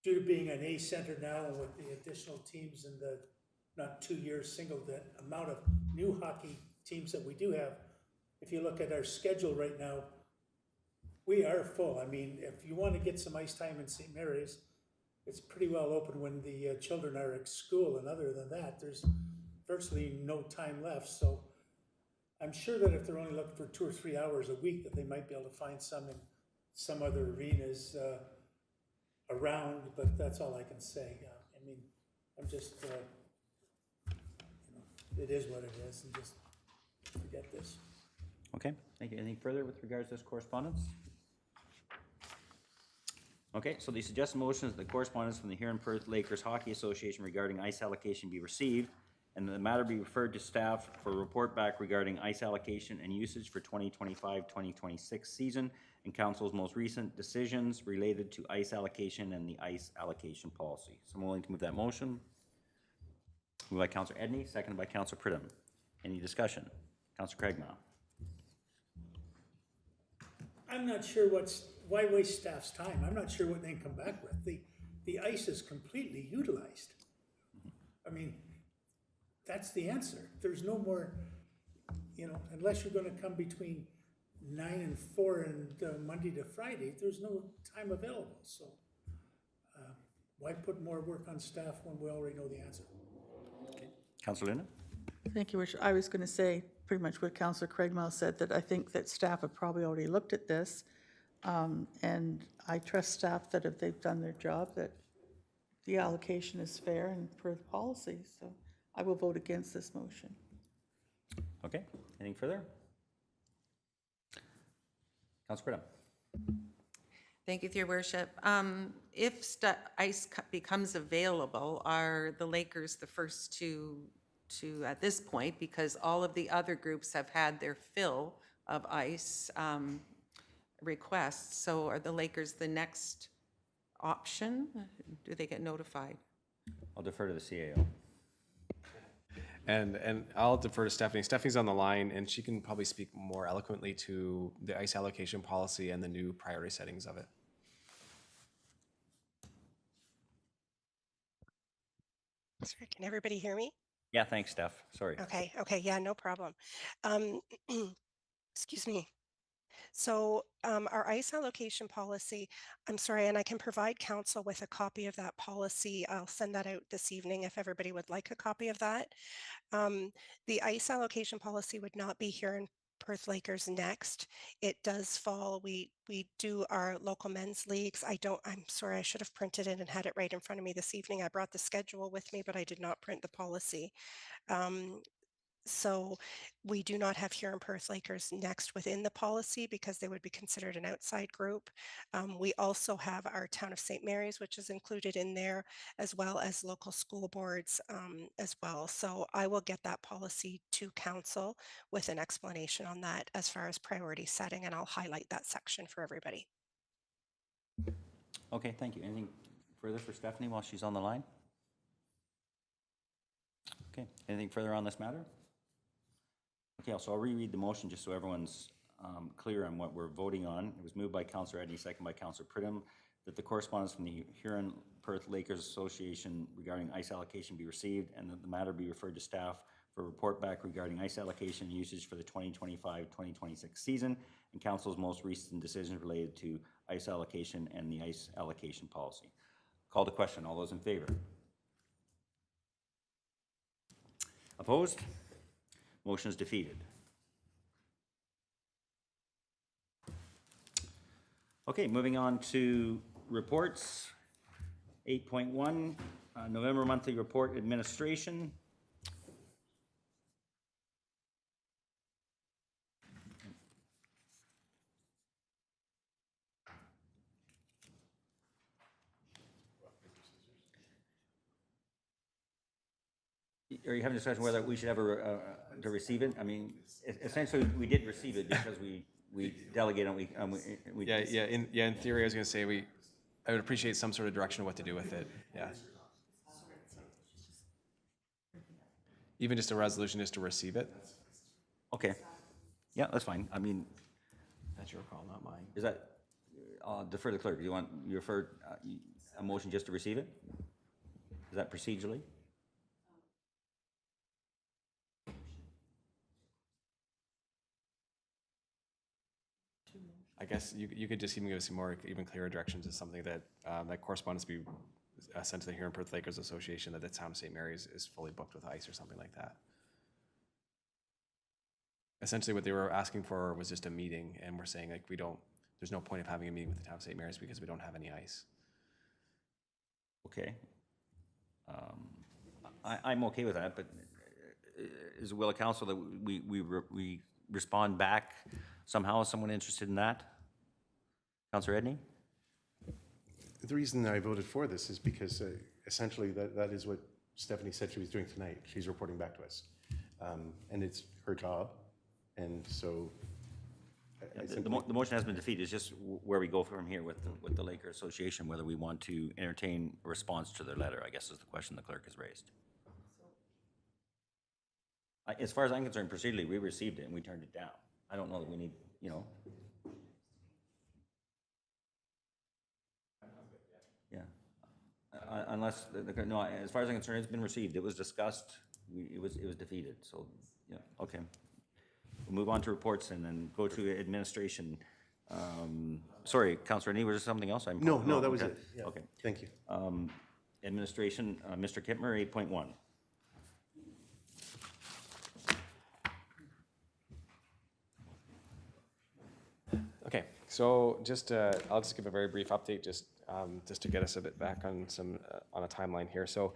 due to being an A center now and with the additional teams and the, not 2 years single, the amount of new hockey teams that we do have, if you look at our schedule right now, we are full. I mean, if you want to get some ice time in St. Mary's, it's pretty well open when the children are at school, and other than that, there's virtually no time left. So I'm sure that if they're only looking for 2 or 3 hours a week, that they might be able to find some in some other arenas around, but that's all I can say. I mean, I'm just, it is what it is, and just forget this. Okay, thank you. Anything further with regards to this correspondence? Okay, so the suggested motion is that the correspondence from the Huron Perth Lakers Hockey Association regarding ice allocation be received and the matter be referred to staff for a report back regarding ice allocation and usage for 2025-2026 season and council's most recent decisions related to ice allocation and the ice allocation policy. Someone willing to move that motion? Moved by Councillor Edney, seconded by Councillor Pridham. Any discussion? Councillor Craigmile. I'm not sure why waste staff's time? I'm not sure what they can come back with. The ice is completely utilized. I mean, that's the answer. There's no more, unless you're gonna come between 9 and 4 and Monday to Friday, there's no time available. So why put more work on staff when we already know the answer? Okay. Councillor Luna? Thank you, Richard. I was going to say pretty much what Councillor Craigmile said, that I think that staff have probably already looked at this. And I trust staff that if they've done their job, that the allocation is fair and per the policy. So I will vote against this motion. Okay, anything further? Councillor Pridham. Thank you, Your Worship. If ice becomes available, are the Lakers the first to at this point, because all of the other groups have had their fill of ice requests, so are the Lakers the next option? Do they get notified? I'll defer to the CAO. And I'll defer to Stephanie. Stephanie's on the line, and she can probably speak more eloquently to the ice allocation policy and the new priority settings of it. Sorry, can everybody hear me? Yeah, thanks, Steph. Sorry. Okay, yeah, no problem. Excuse me. So our ice allocation policy, I'm sorry, and I can provide council with a copy of that policy. I'll send that out this evening if everybody would like a copy of that. The ice allocation policy would not be here in Perth Lakers next. It does fall, we do our local men's leagues. I'm sorry, I should have printed it and had it right in front of me this evening. I brought the schedule with me, but I did not print the policy. So we do not have Huron Perth Lakers next within the policy because they would be considered an outside group. We also have our town of St. Mary's, which is included in there, as well as local school boards as well. So I will get that policy to council with an explanation on that as far as priority setting, and I'll highlight that section for everybody. Okay, thank you. Anything further for Stephanie while she's on the line? Okay, anything further on this matter? Okay, so I'll reread the motion just so everyone's clear on what we're voting on. It was moved by Councillor Edney, second by Councillor Pridham, that the correspondence from the Huron-Perth Lakers Association regarding ice allocation be received and that the matter be referred to staff for a report back regarding ice allocation usage for the 2025-2026 season and council's most recent decisions related to ice allocation and the ice allocation policy. Call to question. All those in favor? Opposed? Motion is defeated. Okay, moving on to reports. 8.1, November monthly report administration. Are you having a discussion whether we should ever to receive it? I mean, essentially, we did receive it because we delegated and we. In theory, I was going to say I would appreciate some sort of direction of what to do with it. Yeah. Even just a resolution just to receive it. Okay. Yeah, that's fine. I mean, That's your call, not mine. is that, defer to the clerk. Do you want, you refer a motion just to receive it? Is that procedurally? I guess you could just even give us some more, even clearer directions to something that, that correspondence be sent to the Huron-Perth Lakers Association that the town of St. Mary's is fully booked with ice or something like that. Essentially what they were asking for was just a meeting, and we're saying like there's no point of having a meeting with the town of St. Mary's because we don't have any ice. Okay. I'm okay with that, but is it will of council that we respond back somehow? Is someone interested in that? Councillor Edney? The reason I voted for this is because essentially that is what Stephanie said she was doing tonight. She's reporting back to us. And it's her job. And so The motion has been defeated. It's just where we go from here with the Laker Association, whether we want to entertain a response to their letter, I guess is the question the clerk has raised. As far as I'm concerned, procedurally, we received it and we turned it down. I don't know that we need, you know. Yeah. Unless, no, as far as I'm concerned, it's been received. It was discussed. It was defeated. So, yeah, okay. We'll move on to reports and then go to administration. Sorry, Councillor Edney, was there something else? No, that was okay. it. Yeah. Okay. Thank you. Administration, Mr. Kittmer, 8.1. Okay, so just I'll just give a very brief update, just to get us a bit back on on a timeline here. So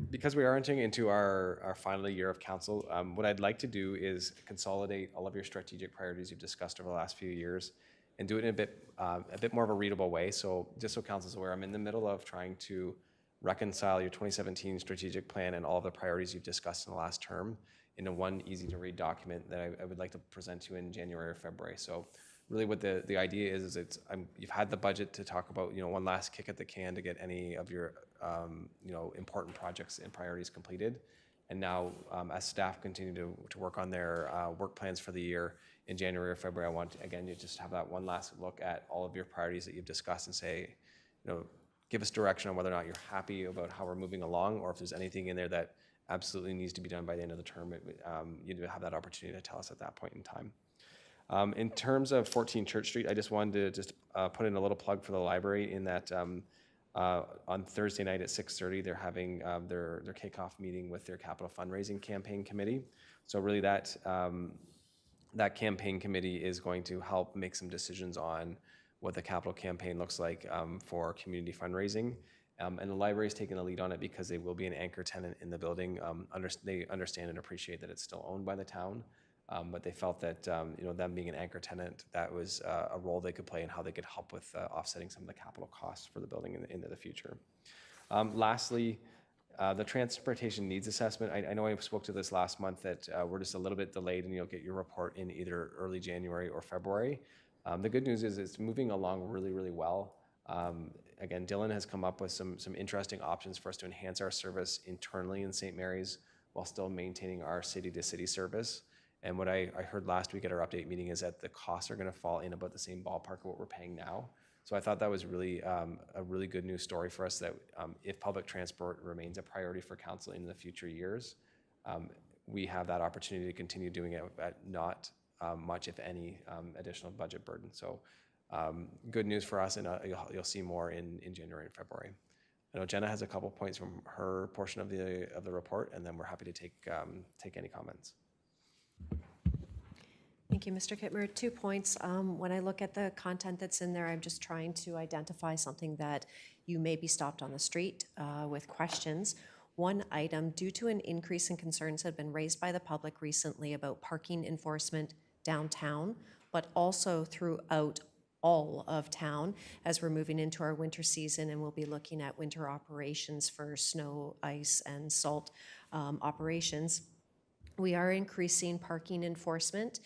because we are entering into our final year of council, what I'd like to do is consolidate all of your strategic priorities you've discussed over the last few years and do it in a bit more of a readable way. So just so council's aware, I'm in the middle of trying to reconcile your 2017 strategic plan and all of the priorities you've discussed in the last term into one easy to read document that I would like to present to you in January or February. So really what the idea is you've had the budget to talk about, one last kick at the can to get any of your, important projects and priorities completed. And now, as staff continue to work on their work plans for the year in January or February, I want, again, you just have that one last look at all of your priorities that you've discussed and say, give us direction on whether or not you're happy about how we're moving along, or if there's anything in there that absolutely needs to be done by the end of the term, you do have that opportunity to tell us at that point in time. In terms of 14 Church Street, I just wanted to put in a little plug for the library in that on Thursday night at 6:30, they're having their kickoff meeting with their capital fundraising campaign committee. So really that campaign committee is going to help make some decisions on what the capital campaign looks like for community fundraising. And the library is taking the lead on it because they will be an anchor tenant in the building. They understand and appreciate that it's still owned by the town. But they felt that them being an anchor tenant, that was a role they could play in how they could help with offsetting some of the capital costs for the building into the future. Lastly, the transportation needs assessment. I know I spoke to this last month that we're just a little bit delayed, and you'll get your report in either early January or February. The good news is it's moving along really, really well. Again, Dylan has come up with some interesting options for us to enhance our service internally in St. Mary's while still maintaining our city-to-city service. And what I heard last week at our update meeting is that the costs are going to fall in about the same ballpark of what we're paying now. So I thought that was really a really good news story for us, that if public transport remains a priority for council in the future years, we have that opportunity to continue doing it at not much, if any, additional budget burden. So good news for us, and you'll see more in January and February. I know Jenna has a couple points from her portion of the report, and then we're happy to take any comments. Thank you, Mr. Kittmer. 2 points. When I look at the content that's in there, I'm just trying to identify something that you may be stopped on the street with questions. One item, due to an increase in concerns that have been raised by the public recently about parking enforcement downtown, but also throughout all of town as we're moving into our winter season, and we'll be looking at winter operations for snow, ice, and salt operations. We are increasing parking enforcement.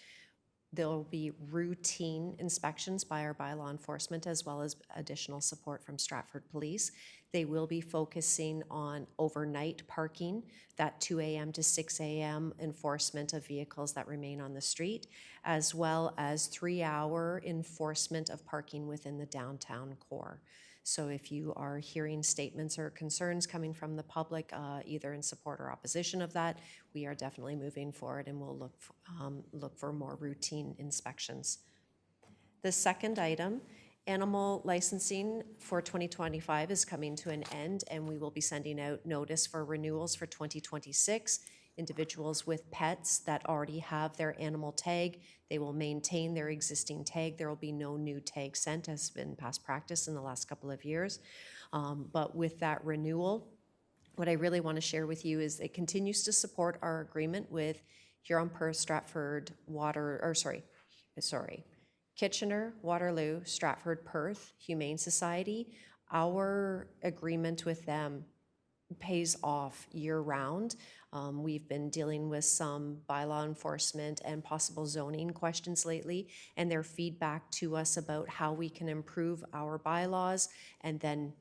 There will be routine inspections by our bylaw enforcement, as well as additional support from Stratford Police. They will be focusing on overnight parking, that 2 a.m. to 6 a.m. enforcement of vehicles that remain on the street, as well as 3-hour enforcement of parking within the downtown core. So if you are hearing statements or concerns coming from the public, either in support or opposition of that, we are definitely moving forward, and we'll look for more routine inspections. The second item, animal licensing for 2025 is coming to an end, and we will be sending out notice for renewals for 2026. Individuals with pets that already have their animal tag, they will maintain their existing tag. There will be no new tag sent, as has been past practice in the last couple of years. But with that renewal, what I really want to share with you is it continues to support our agreement with Huron-Perth, Stratford, Kitchener, Waterloo, Stratford, Perth, Humane Society. Our agreement with them pays off year-round. We've been dealing with some bylaw enforcement and possible zoning questions lately, and their feedback to us about how we can improve our bylaws and then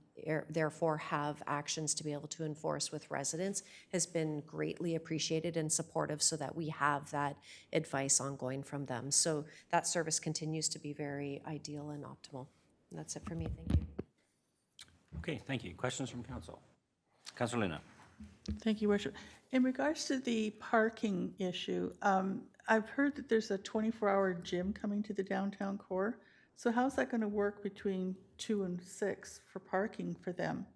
therefore have actions to be able to enforce with residents has been greatly appreciated and supportive, so that we have that advice ongoing from them. So that service continues to be very ideal and optimal. And that's it for me. Thank you. Okay, thank you. Questions from council? Councilor Luna. Thank you, Worship. In regards to the parking issue, I've heard that there's a 24-hour gym coming to the downtown core. So how's that going to work between 2 and 6 for parking for them?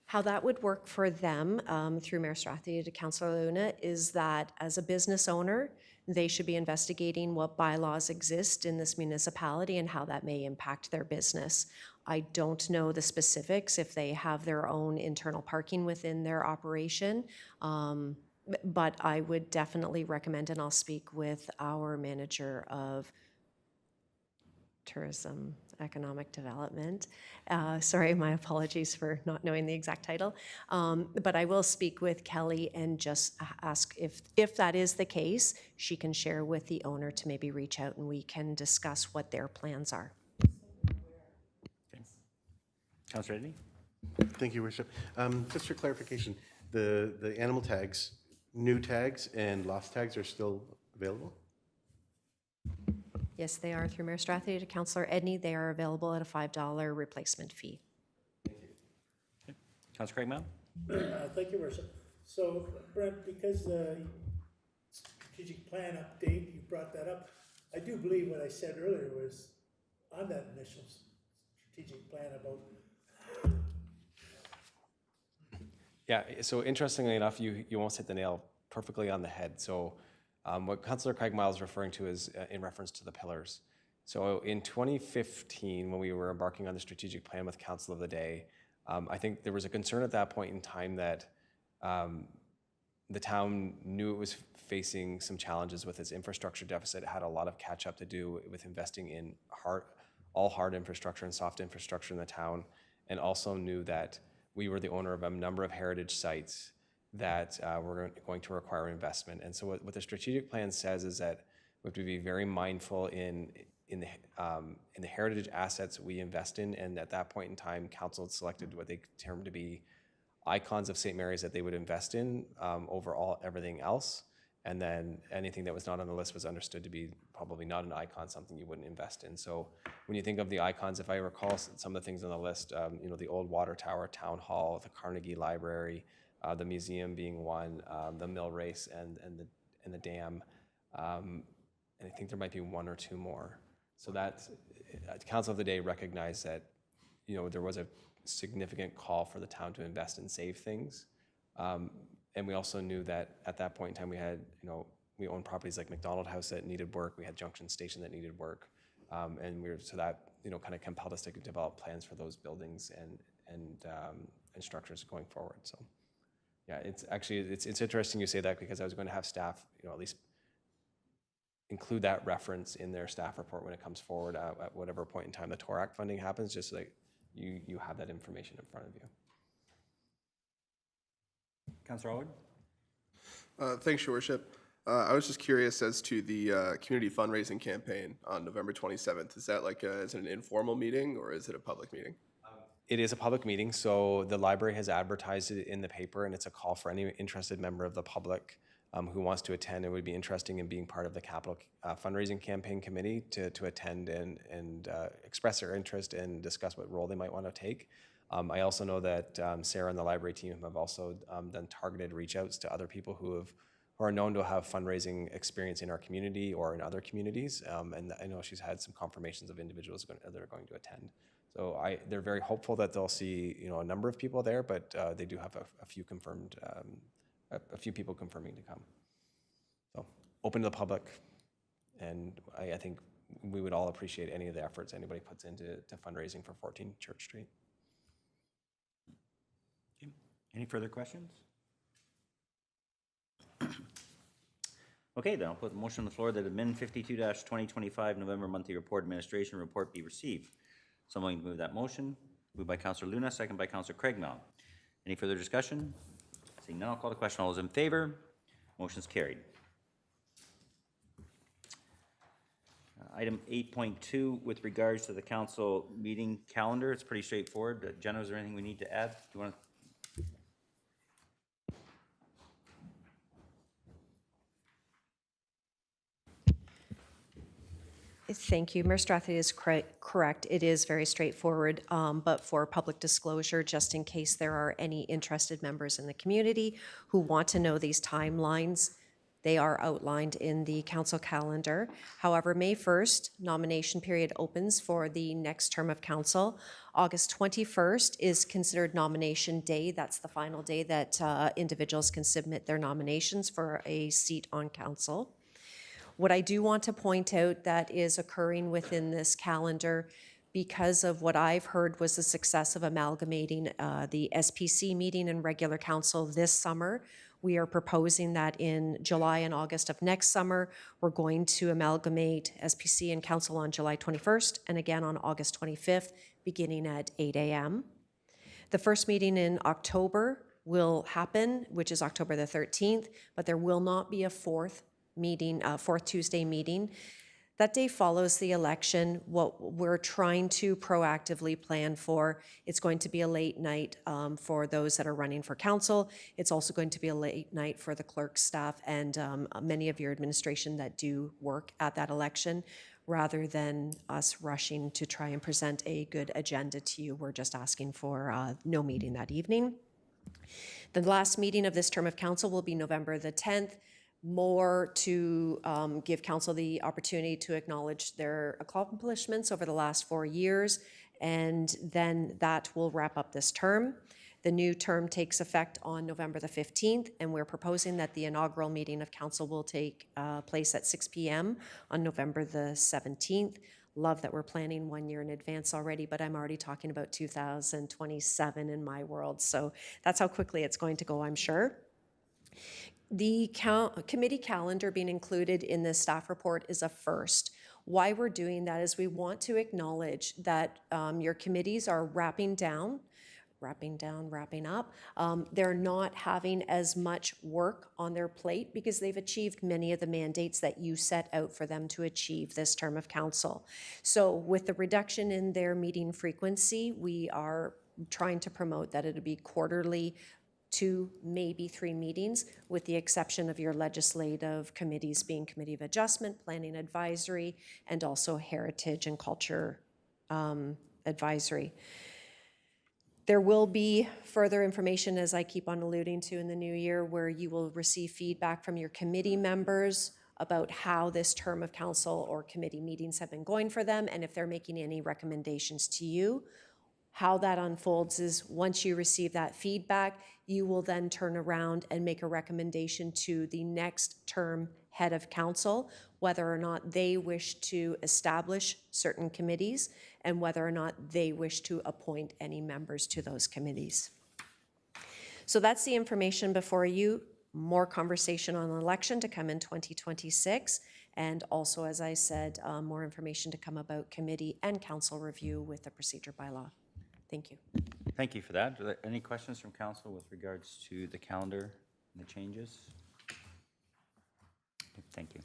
How that would work for them through Mayor Strathy to Councillor Luna is that as a business owner, they should be investigating what bylaws exist in this municipality and how that may impact their business. I don't know the specifics if they have their own internal parking within their operation, but I would definitely recommend, and I'll speak with our manager of tourism, economic development. Sorry, my apologies for not knowing the exact title. But I will speak with Kelly and just ask if that is the case, she can share with the owner to maybe reach out and we can discuss what their plans are. Councilor Edney? Thank you, Worship. Just for clarification, the animal tags, new tags and lost tags are still available? Yes, they are through Mayor Strathy to Councillor Edney. They are available at a $5 replacement fee. Councilor Craig Mount? Thank you, Worship. So, Brent, because the strategic plan update, you brought that up, I do believe what I said earlier was on that initial strategic plan about. Yeah, so interestingly enough, you almost hit the nail perfectly on the head. So what Councillor Craig Miles is referring to is in reference to the pillars. So in 2015, when we were embarking on the strategic plan with Council of the Day, I think there was a concern at that point in time that the town knew it was facing some challenges with its infrastructure deficit. It had a lot of catch up to do with investing in all hard infrastructure and soft infrastructure in the town, and also knew that we were the owner of a number of heritage sites that were going to require investment. And so what the strategic plan says is that we have to be very mindful in the heritage assets we invest in. And at that point in time, council had selected what they termed to be icons of St. Mary's that they would invest in over everything else. And then anything that was not on the list was understood to be probably not an icon, something you wouldn't invest in. So when you think of the icons, if I recall some of the things on the list, the old water tower, town hall, the Carnegie Library, the museum being one, the mill race and the dam. And I think there might be one or two more. So that Council of the Day recognized that, there was a significant call for the town to invest and save things. And we also knew that at that point in time, we had, we owned properties like McDonald House that needed work. We had Junction Station that needed work. And so that, kind of compelled us to develop plans for those buildings and structures going forward. So yeah, it's actually, it's interesting you say that, because I was going to have staff, at least include that reference in their staff report when it comes forward at whatever point in time the TORAC funding happens, just so that you have that information in front of you. Councillor Alwood? Thanks, Your Worship. I was just curious as to the community fundraising campaign on November 27th. Is that is it an informal meeting or is it a public meeting? It is a public meeting, so the library has advertised it in the paper, and it's a call for any interested member of the public who wants to attend and would be interested in being part of the capital fundraising campaign committee to attend and express their interest and discuss what role they might want to take. I also know that Sarah and the library team have also done targeted reach outs to other people who are known to have fundraising experience in our community or in other communities. And I know she's had some confirmations of individuals that are going to attend. So they're very hopeful that they'll see a number of people there, but they do have a few confirmed, a few people confirming to come. So open to the public, and I think we would all appreciate any of the efforts anybody puts into fundraising for 14 Church Street. Any further questions? Okay, then I'll put the motion on the floor that admin 52-2025 November monthly report administration report be received. Someone to move that motion. Moved by Councillor Luna, second by Councillor Craigmillan. Any further discussion? Seeing none, I'll call the question. All those in favor? Motion's carried. Item 8.2, with regards to the council meeting calendar, it's pretty straightforward. Jenna, is there anything we need to add? Do you want to? Thank you. Mayor Strathy is correct. It is very straightforward, but for public disclosure, just in case there are any interested members in the community who want to know these timelines, they are outlined in the council calendar. However, May 1st, nomination period opens for the next term of council. August 21st is considered nomination day. That's the final day that individuals can submit their nominations for a seat on council. What I do want to point out that is occurring within this calendar, because of what I've heard was the success of amalgamating the SPC meeting and regular council this summer. We are proposing that in July and August of next summer, we're going to amalgamate SPC and council on July 21st and again on August 25th, beginning at 8 a.m. The first meeting in October will happen, which is October the 13th, but there will not be a fourth Tuesday meeting. That day follows the election. What we're trying to proactively plan for, it's going to be a late night for those that are running for council. It's also going to be a late night for the clerk staff and many of your administration that do work at that election. Rather than us rushing to try and present a good agenda to you, we're just asking for no meeting that evening. The last meeting of this term of council will be November the 10th. More to give council the opportunity to acknowledge their accomplishments over the last 4 years, and then that will wrap up this term. The new term takes effect on November the 15th, and we're proposing that the inaugural meeting of council will take place at 6 p.m. on November the 17th. Love that we're planning 1 year in advance already, but I'm already talking about 2027 in my world, so that's how quickly it's going to go, I'm sure. The committee calendar being included in the staff report is a first. Why we're doing that is we want to acknowledge that your committees are wrapping up. They're not having as much work on their plate because they've achieved many of the mandates that you set out for them to achieve this term of council. So with the reduction in their meeting frequency, we are trying to promote that it'll be quarterly, 2, maybe 3 meetings, with the exception of your legislative committees being Committee of Adjustment, Planning Advisory, and also Heritage and Culture Advisory. There will be further information, as I keep on alluding to, in the new year, where you will receive feedback from your committee members about how this term of council or committee meetings have been going for them, and if they're making any recommendations to you. How that unfolds is once you receive that feedback, you will then turn around and make a recommendation to the next term head of council, whether or not they wish to establish certain committees and whether or not they wish to appoint any members to those committees. So that's the information before you. More conversation on the election to come in 2026. And also, as I said, more information to come about committee and council review with the procedure bylaw. Thank you. Thank you for that. Are there any questions from council with regards to the calendar and the changes? Thank you.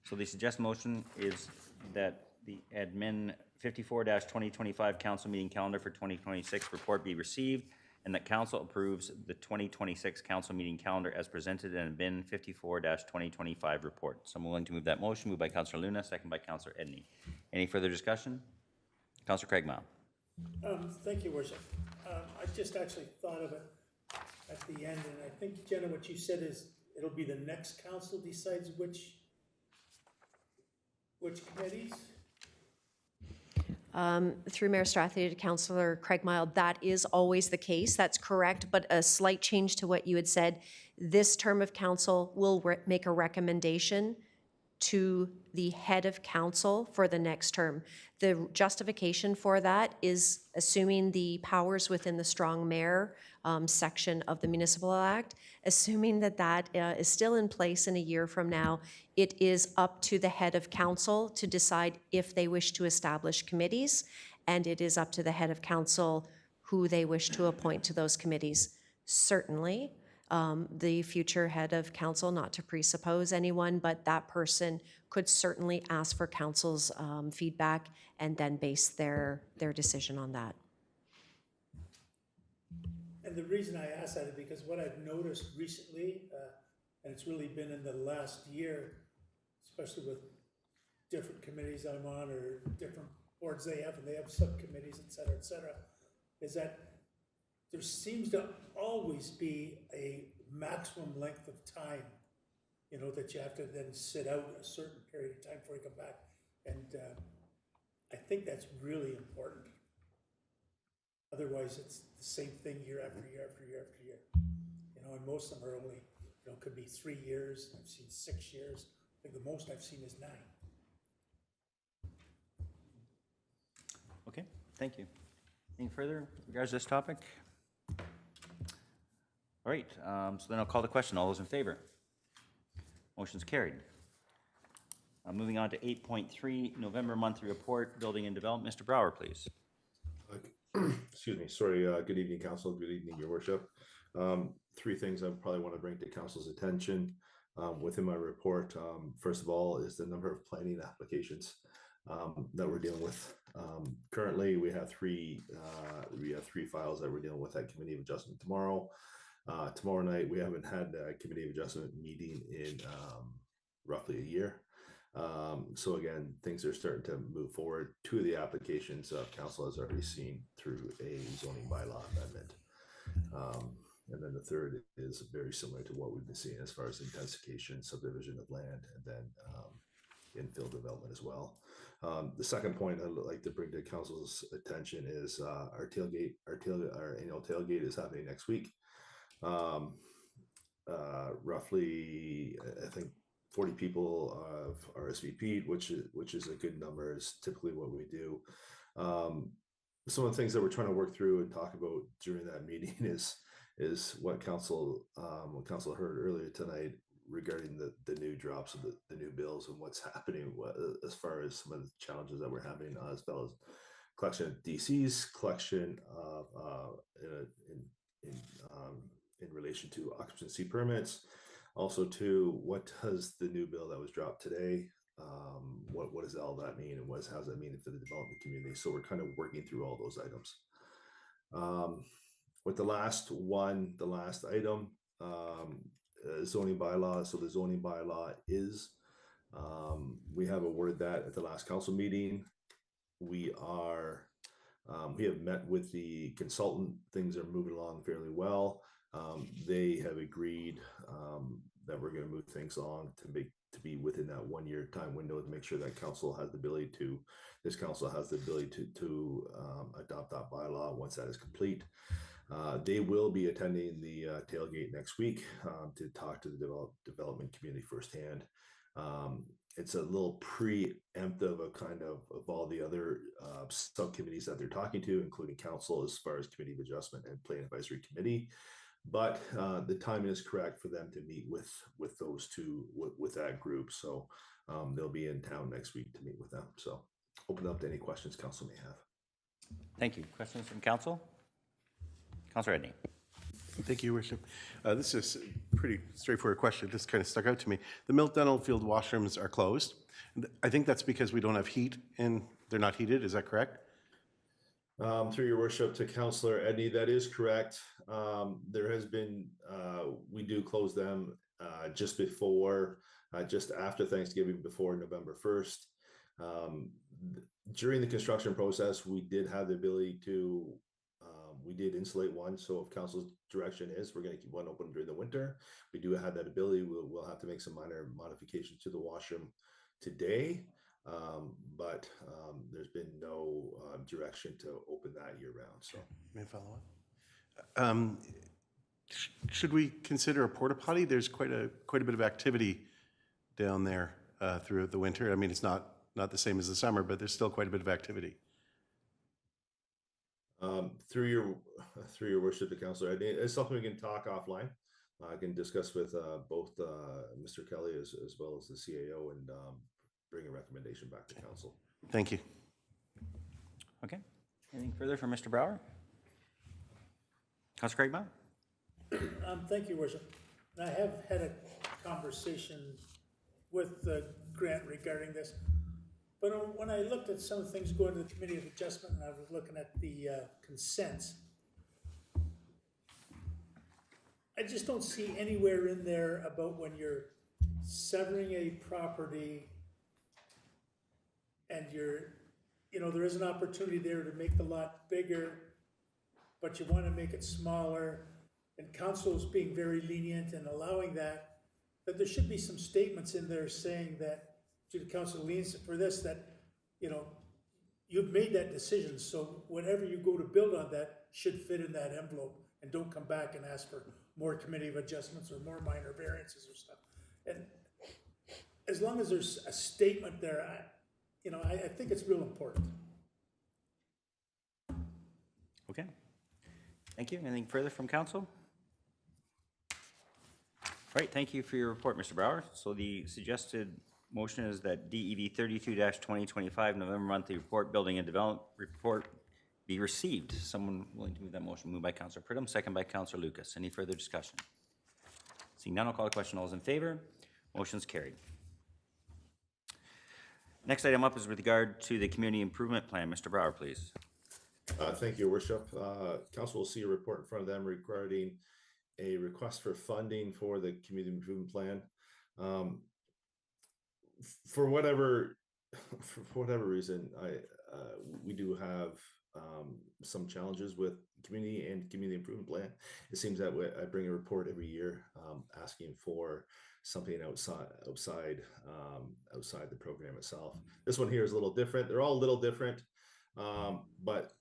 So the suggested motion is that the admin 54-2025 council meeting calendar for 2026 report be received, and that council approves the 2026 council meeting calendar as presented in admin 54-2025 report. So I'm willing to move that motion. Moved by Councillor Luna, second by Councillor Edney. Any further discussion? Councillor Craigmile. Thank you, Worship. I just actually thought of it at the end, and I think, Jenna, what you said is it'll be the next council decides which committees? Through Mayor Strathy to Councillor Craigmile, that is always the case. That's correct, but a slight change to what you had said. This term of council will make a recommendation to the head of council for the next term. The justification for that is assuming the powers within the strong mayor section of the Municipal Act, assuming that that is still in place in a year from now, it is up to the head of council to decide if they wish to establish committees, and it is up to the head of council who they wish to appoint to those committees. Certainly, the future head of council, not to presuppose anyone, but that person could certainly ask for council's feedback and then base their decision on that. And the reason I ask that is because what I've noticed recently, and it's really been in the last year, especially with different committees I'm on or different boards they have, and they have subcommittees, et cetera, is that there seems to always be a maximum length of time, you know, that you have to then sit out a certain period of time before you come back. And I think that's really important. Otherwise, it's the same thing year after year after year after year. You know, and most of them are only, you know, could be 3 years. I've seen 6 years. I think the most I've seen is 9. Okay, thank you. Any further with regards to this topic? All right, so then I'll call the question. All those in favor? Motion's carried. Moving on to 8.3, November monthly report, building and development. Mr. Brower, please. Excuse me. Sorry. Good evening, Council. Good evening, Your Worship. 3 things I probably want to bring to Council's attention within my report. First of all, is the number of planning applications that we're dealing with. Currently, we have 3 files that we're dealing with at Committee of Adjustment tomorrow. Tomorrow night, we haven't had a Committee of Adjustment meeting in roughly a year. So again, things are starting to move forward. 2 of the applications Council has already seen through a zoning bylaw amendment. And then the third is very similar to what we've been seeing as far as intensification, subdivision of land, and then infill development as well. The second point I'd like to bring to Council's attention is our annual tailgate is happening next week. Roughly, I think 40 people have RSVP'd, which is a good number. Is typically what we do. Some of the things that we're trying to work through and talk about during that meeting is what Council heard earlier tonight regarding the new drops of the new bills and what's happening as far as some of the challenges that we're having, as well as collection of DCs, collection of in relation to occupancy permits. Also, too, what does the new bill that was dropped today, what does all that mean, and how does that mean for the development community? So we're kind of working through all those items. With the last item, zoning bylaw. So the zoning bylaw is, we have awarded that at the last council meeting. We have met with the consultant. Things are moving along fairly well. They have agreed that we're going to move things along to be within that 1 year time window to make sure that this council has the ability to adopt that bylaw once that is complete. They will be attending the tailgate next week to talk to the development community firsthand. It's a little preemptive of kind of all the other subcommittees that they're talking to, including council as far as committee of adjustment and plan advisory committee. But the timing is correct for them to meet with those two, with that group. So they'll be in town next week to meet with them. So open up to any questions council may have. Thank you. Questions from council? Councilor Edney. Thank you, Your Worship. This is a pretty straightforward question. This kind of stuck out to me. The Milt Field washrooms are closed. I think that's because we don't have heat and they're not heated. Is that correct? Through your worship to Councillor Edney, that is correct. There has been, we do close them just after Thanksgiving, before November 1st. During the construction process, we did have the ability to, we did insulate one. So if council's direction is we're going to keep one open during the winter, we do have that ability. We'll have to make some minor modifications to the washroom today. But there's been no direction to open that year round. So may I follow up? Should we consider a porta potty? There's quite a bit of activity down there throughout the winter. I mean, it's not the same as the summer, but there's still quite a bit of activity. Through your worship, the councillor, it's something we can talk offline. I can discuss with both Mr. Kelly as well as the CAO and bring a recommendation back to council. Thank you. Okay. Anything further from Mr. Brower? Councilor Craigmile? Thank you, Worship. I have had a conversation with Grant regarding this, but when I looked at some of the things going to the Committee of Adjustment and I was looking at the consents, I just don't see anywhere in there about when you're severing a property and there is an opportunity there to make the lot bigger, but you want to make it smaller, and council's being very lenient and allowing that there should be some statements in there saying that, to the council leans for this, that, you've made that decision, so whatever you go to build on that should fit in that envelope, and don't come back and ask for more committee of adjustments or more minor variances or stuff. And as long as there's a statement there, I think it's real important. Okay. Thank you. Anything further from council? All right. Thank you for your report, Mr. Brower. So the suggested motion is that DEV 32-2025 November monthly report, building and development report, be received. Someone willing to move that motion? Moved by Councillor Pridham, second by Councillor Lucas. Any further discussion? Seeing none, I'll call the question. All those in favor? Motion's carried. Next item up is with regard to the community improvement plan. Mr. Brower, please. Thank you, Your Worship. Council will see a report in front of them regarding a request for funding for the community improvement plan. For whatever reason, we do have some challenges with community and community improvement plan. It seems that way I bring a report every year asking for something outside the program itself. This one here is a little different. They're all a little different, but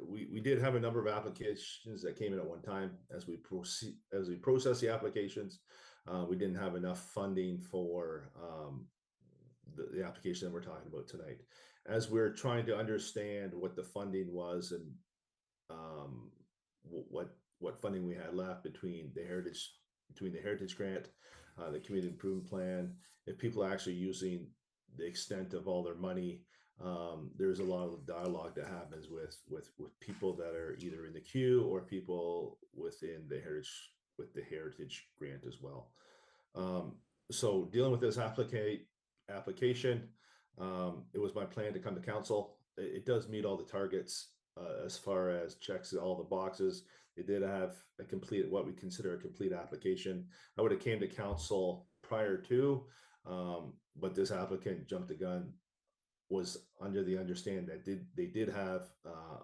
we did have a number of applications that came in at one time. As we process the applications, we didn't have enough funding for the application that we're talking about tonight. As we're trying to understand what the funding was and what funding we had left between the Heritage Grant, the Community Improvement Plan, if people are actually using the extent of all their money, there's a lot of dialogue that happens with people that are either in the queue or people within the Heritage Grant as well. So dealing with this application, it was my plan to come to council. It does meet all the targets as far as checks all the boxes. They did have a complete, what we consider a complete application. I would have came to council prior to, but this applicant jumped the gun, was under the understanding that they did have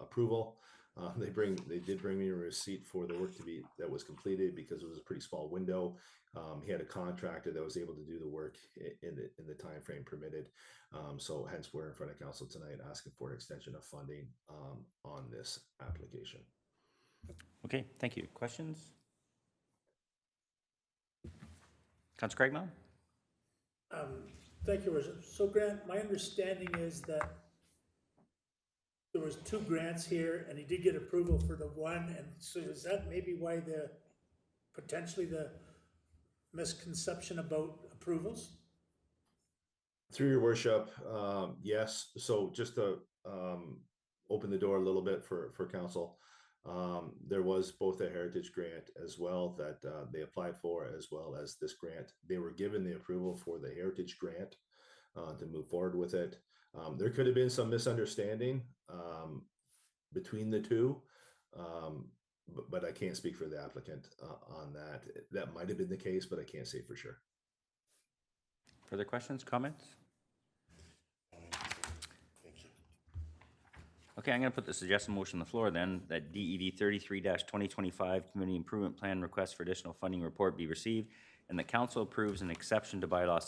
approval. They did bring me a receipt for the work that was completed because it was a pretty small window. He had a contractor that was able to do the work in the time frame permitted. So hence we're in front of council tonight asking for an extension of funding on this application. Okay, thank you. Questions? Councilor Craigmile? Thank you, Worship. So Grant, my understanding is that there was 2 grants here and he did get approval for the one, and so is that maybe why potentially the misconception about approvals? Through your worship, yes. So just to open the door a little bit for council, there was both a heritage grant as well that they applied for, as well as this grant. They were given the approval for the heritage grant to move forward with it. There could have been some misunderstanding between the two, but I can't speak for the applicant on that. That might have been the case, but I can't say for sure. Further questions, comments? Okay, I'm going to put the suggested motion on the floor then, that DEV 33-2025 Community Improvement Plan request for additional funding report be received, and the council approves an exception to bylaw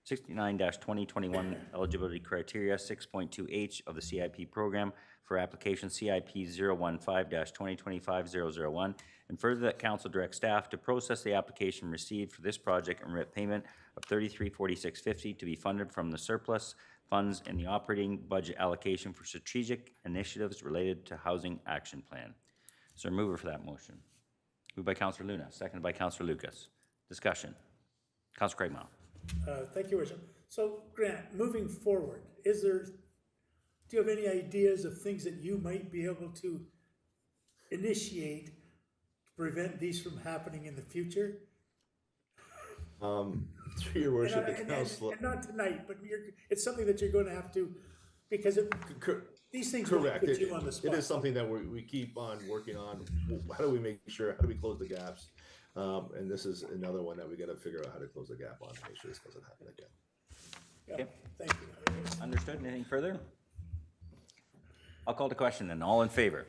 69-2021 eligibility criteria 6.2H of the CIP program for application CIP 015-2025-001, and further that council direct staff to process the application received for this project and remit payment of $3346.50 to be funded from the surplus funds in the operating budget allocation for strategic initiatives related to housing action plan. Is there a mover for that motion? Moved by Councillor Luna, seconded by Councillor Lucas. Discussion. Councillor Craigmile. Thank you, Worship. So Grant, moving forward, do you have any ideas of things that you might be able to initiate to prevent these from happening in the future? Through your worship, the council. And not tonight, but it's something that you're going to have to, because these things will Correct. put you on the spot. It is something that we keep on working on. How do we make sure, how do we close the gaps? And this is another one that we got to figure out how to close the gap on to make sure this doesn't happen again. Yeah, Okay. thank you. Understood. Anything further? I'll call the question then. All in favor?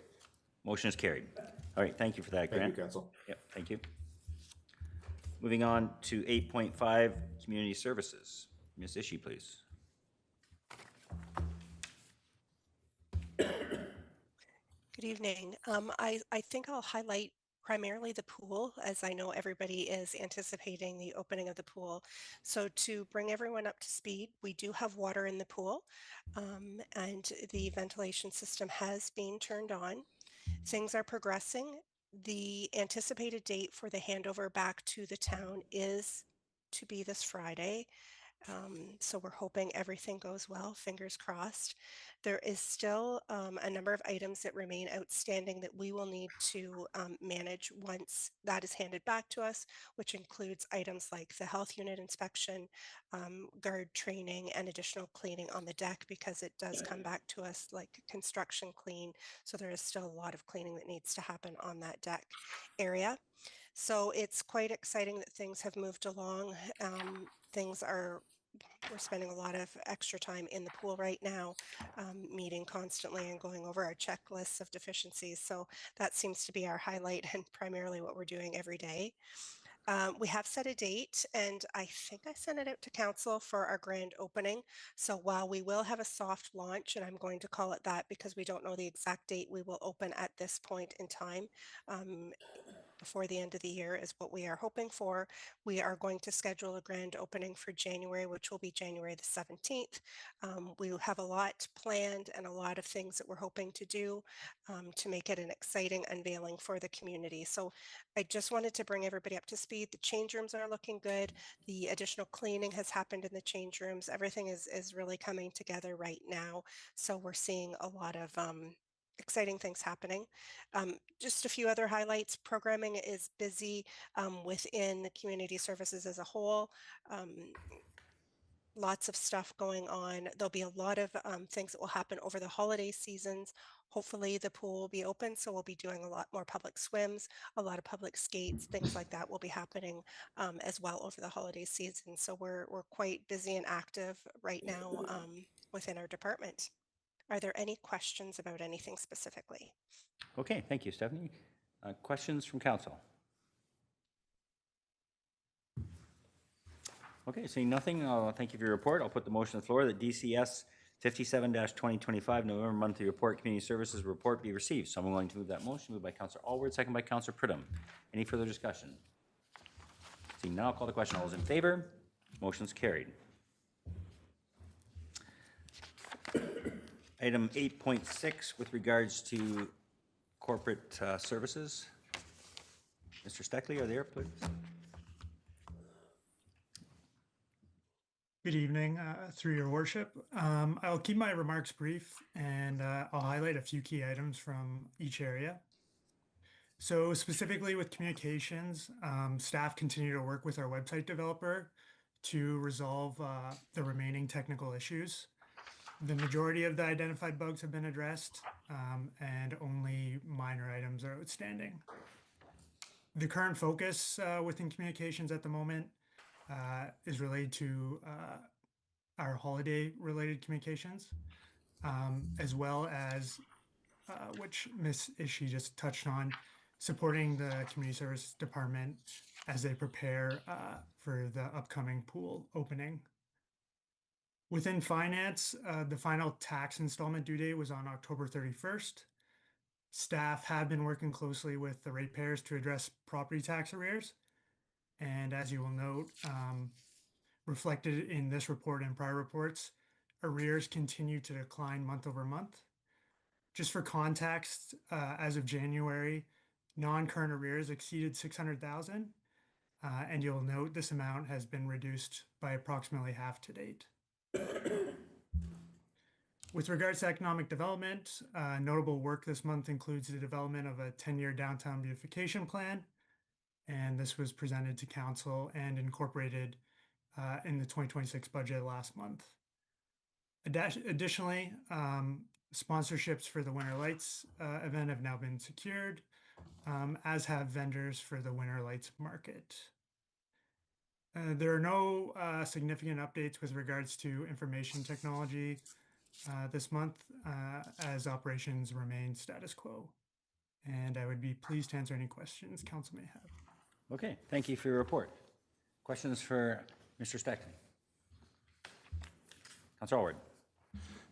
Motion is carried. All right, thank you for that, Grant. Thank you, council. Yep, thank you. Moving on to 8.5, Community Services. Ms. Ishii, please. Good evening. I think I'll highlight primarily the pool, as I know everybody is anticipating the opening of the pool. So to bring everyone up to speed, we do have water in the pool, and the ventilation system has been turned on. Things are progressing. The anticipated date for the handover back to the town is to be this Friday. So we're hoping everything goes well, fingers crossed. There is still a number of items that remain outstanding that we will need to manage once that is handed back to us, which includes items like the health unit inspection, guard training, and additional cleaning on the deck, because it does come back to us like construction clean. So there is still a lot of cleaning that needs to happen on that deck area. So it's quite exciting that things have moved along. We're spending a lot of extra time in the pool right now, meeting constantly and going over our checklists of deficiencies. So that seems to be our highlight and primarily what we're doing every day. We have set a date, and I think I sent it out to council for our grand opening. So while we will have a soft launch, and I'm going to call it that because we don't know the exact date we will open at this point in time, before the end of the year is what we are hoping for. We are going to schedule a grand opening for January, which will be January the 17th. We have a lot planned and a lot of things that we're hoping to do to make it an exciting unveiling for the community. So I just wanted to bring everybody up to speed. The change rooms are looking good. The additional cleaning has happened in the change rooms. Everything is really coming together right now. So we're seeing a lot of exciting things happening. Just a few other highlights. Programming is busy within the community services as a whole. lots of stuff going on. There'll be a lot of things that will happen over the holiday seasons. Hopefully the pool will be open, so we'll be doing a lot more public swims, a lot of public skates, things like that will be happening as well over the holiday season. So we're quite busy and active right now within our department. Are there any questions about anything specifically? Okay, thank you, Stephanie. Questions from council? Okay, seeing nothing, thank you for your report. I'll put the motion on the floor that DCS 57-2025 November monthly report, community services report be received. Someone willing to move that motion? Moved by Councillor Alward, second by Councillor Pridham. Any further discussion? Seeing none, I'll call the question. All those in favor? Motion's carried. Item 8.6 with regards to corporate services. Mr. Steckley, are there, please? Good evening, through your worship. I'll keep my remarks brief and I'll highlight a few key items from each area. So specifically with communications, staff continue to work with our website developer to resolve the remaining technical issues. The majority of the identified bugs have been addressed and only minor items are outstanding. The current focus within communications at the moment is related to our holiday-related communications, as well as, which Ms. Ishii just touched on, supporting the community service department as they prepare for the upcoming pool opening. Within finance, the final tax installment due date was on October 31st. Staff have been working closely with the ratepayers to address property tax arrears. And as you will note, reflected in this report and prior reports, arrears continue to decline month over month. Just for context, as of January, non-current arrears exceeded 600,000, and you'll note this amount has been reduced by approximately half to date. With regards to economic development, notable work this month includes the development of a 10-year downtown beautification plan, and this was presented to council and incorporated in the 2026 budget last month. Additionally, sponsorships for the Winter Lights event have now been secured, as have vendors for the Winter Lights market. There are no significant updates with regards to information technology this month, as operations remain status quo. And I would be pleased to answer any questions council may have. Okay, thank you for your report. Questions for Mr. Steckley? Councillor Alward.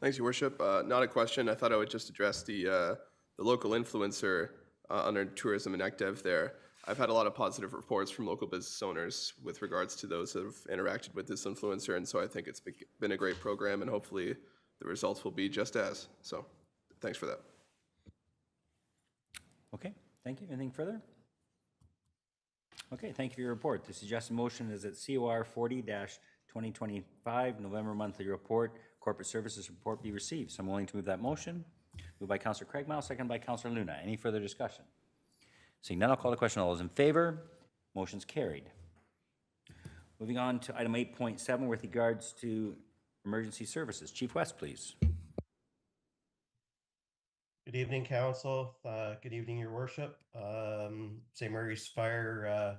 Thanks, Your Worship. Not a question. I thought I would just address the local influencer under tourism and ECDEV there. I've had a lot of positive reports from local business owners with regards to those that have interacted with this influencer, and so I think it's been a great program, and hopefully the results will be just as. So thanks for that. Okay, thank you. Anything further? Okay, thank you for your report. The suggested motion is that COR 40-2025 November monthly report, corporate services report be received. Someone willing to move that motion? Moved by Councillor Craigmile, second by Councillor Luna. Any further discussion? Seeing none, I'll call the question. All those in favor? Motion's carried. Moving on to item 8.7 with regards to emergency services. Chief West, please. Good evening, Council. Good evening, Your Worship. St. Mary's Fire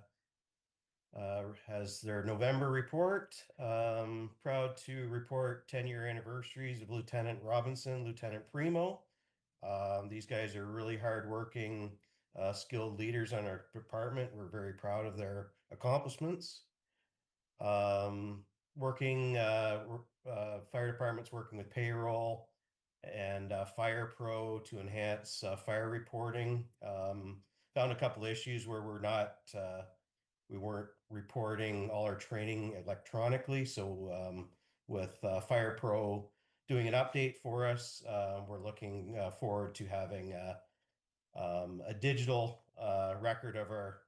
has their November report. Proud to report 10-year anniversaries of Lieutenant Robinson, Lieutenant Primo. These guys are really hardworking, skilled leaders on our department. We're very proud of their accomplishments. Fire department's working with payroll and Fire Pro to enhance fire reporting. Found a couple issues where we weren't reporting all our training electronically. So with Fire Pro doing an update for us, we're looking forward to having a digital record of our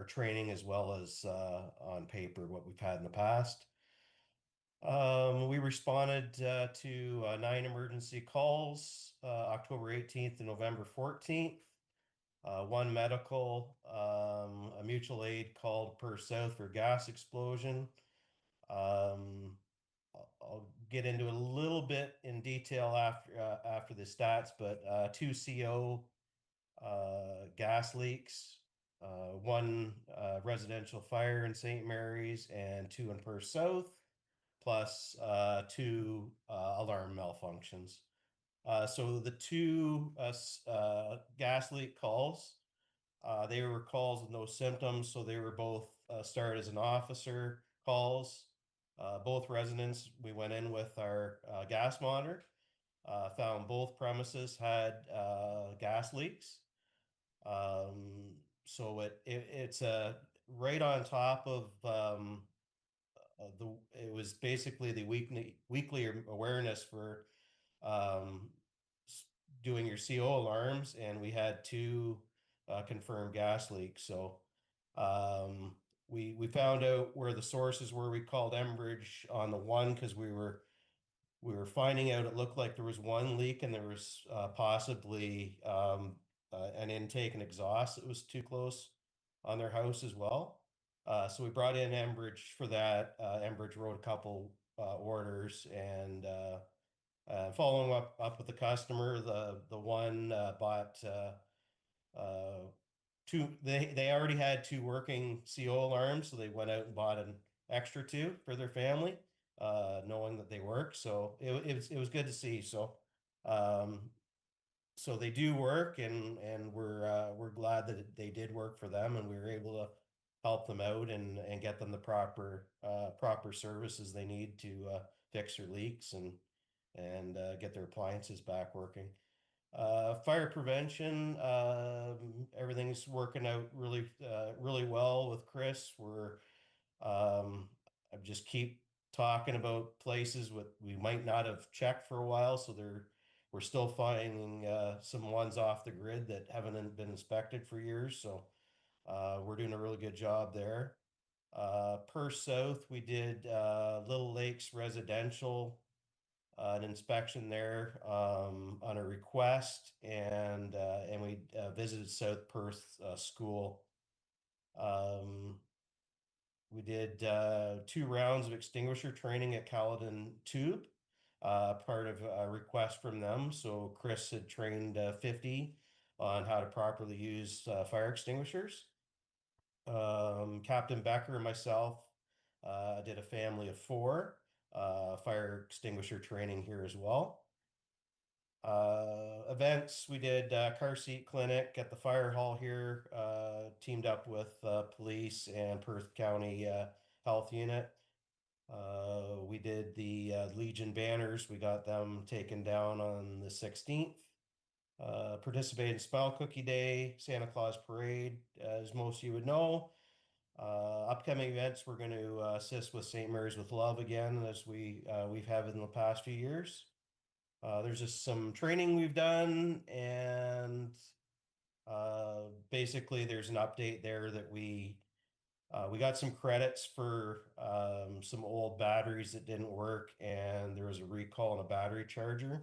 training as well as on paper, what we've had in the past. We responded to 9 emergency calls, October 18th and November 14th. 1 medical, a mutual aid called per South for gas explosion. I'll get into a little bit in detail after the stats, but 2 CO gas leaks, 1 residential fire in St. Mary's, and 2 in Perth South, plus 2 alarm malfunctions. So the 2 gas leak calls, they were calls with no symptoms, so they were both started as an officer calls. Both residents, we went in with our gas monitor, found both premises had gas leaks. So it's right on top of it was basically the weekly awareness for doing your CO alarms, and we had 2 confirmed gas leaks. So we found out where the sources were. We called Enbridge on the one because we were finding out it looked like there was 1 leak, and there was possibly an intake and exhaust that was too close on their house as well. So we brought in Enbridge for that. Enbridge wrote a couple orders, and following up with the customer, the one bought 2. They already had 2 working CO alarms, so they went out and bought an extra 2 for their family, knowing that they work. So it was good to see. So so they do work, and we're glad that they did work for them, and we were able to help them out and get them the proper services they need to fix their leaks and get their appliances back working. Fire prevention, everything's working out really well with Chris. I just keep talking about places we might not have checked for a while, so we're still finding some ones off the grid that haven't been inspected for years. So we're doing a really good job there. Perth South, we did Little Lakes Residential, an inspection there on a request, and we visited South Perth School. We did 2 rounds of extinguisher training at Caledon Tube, part of a request from them. So Chris had trained 50 on how to properly use fire extinguishers. Captain Becker and myself did a family of 4 fire extinguisher training here as well. Events, we did car seat clinic at the fire hall here, teamed up with police and Perth County Health Unit. We did the Legion banners. We got them taken down on the 16th. Participated in Smile Cookie Day, Santa Claus Parade, as most of you would know. Upcoming events, we're going to assist with St. Mary's with Love again, as we've had in the past few years. There's just some training we've done, and basically there's an update there that we got some credits for some old batteries that didn't work, and there was a recall on a battery charger.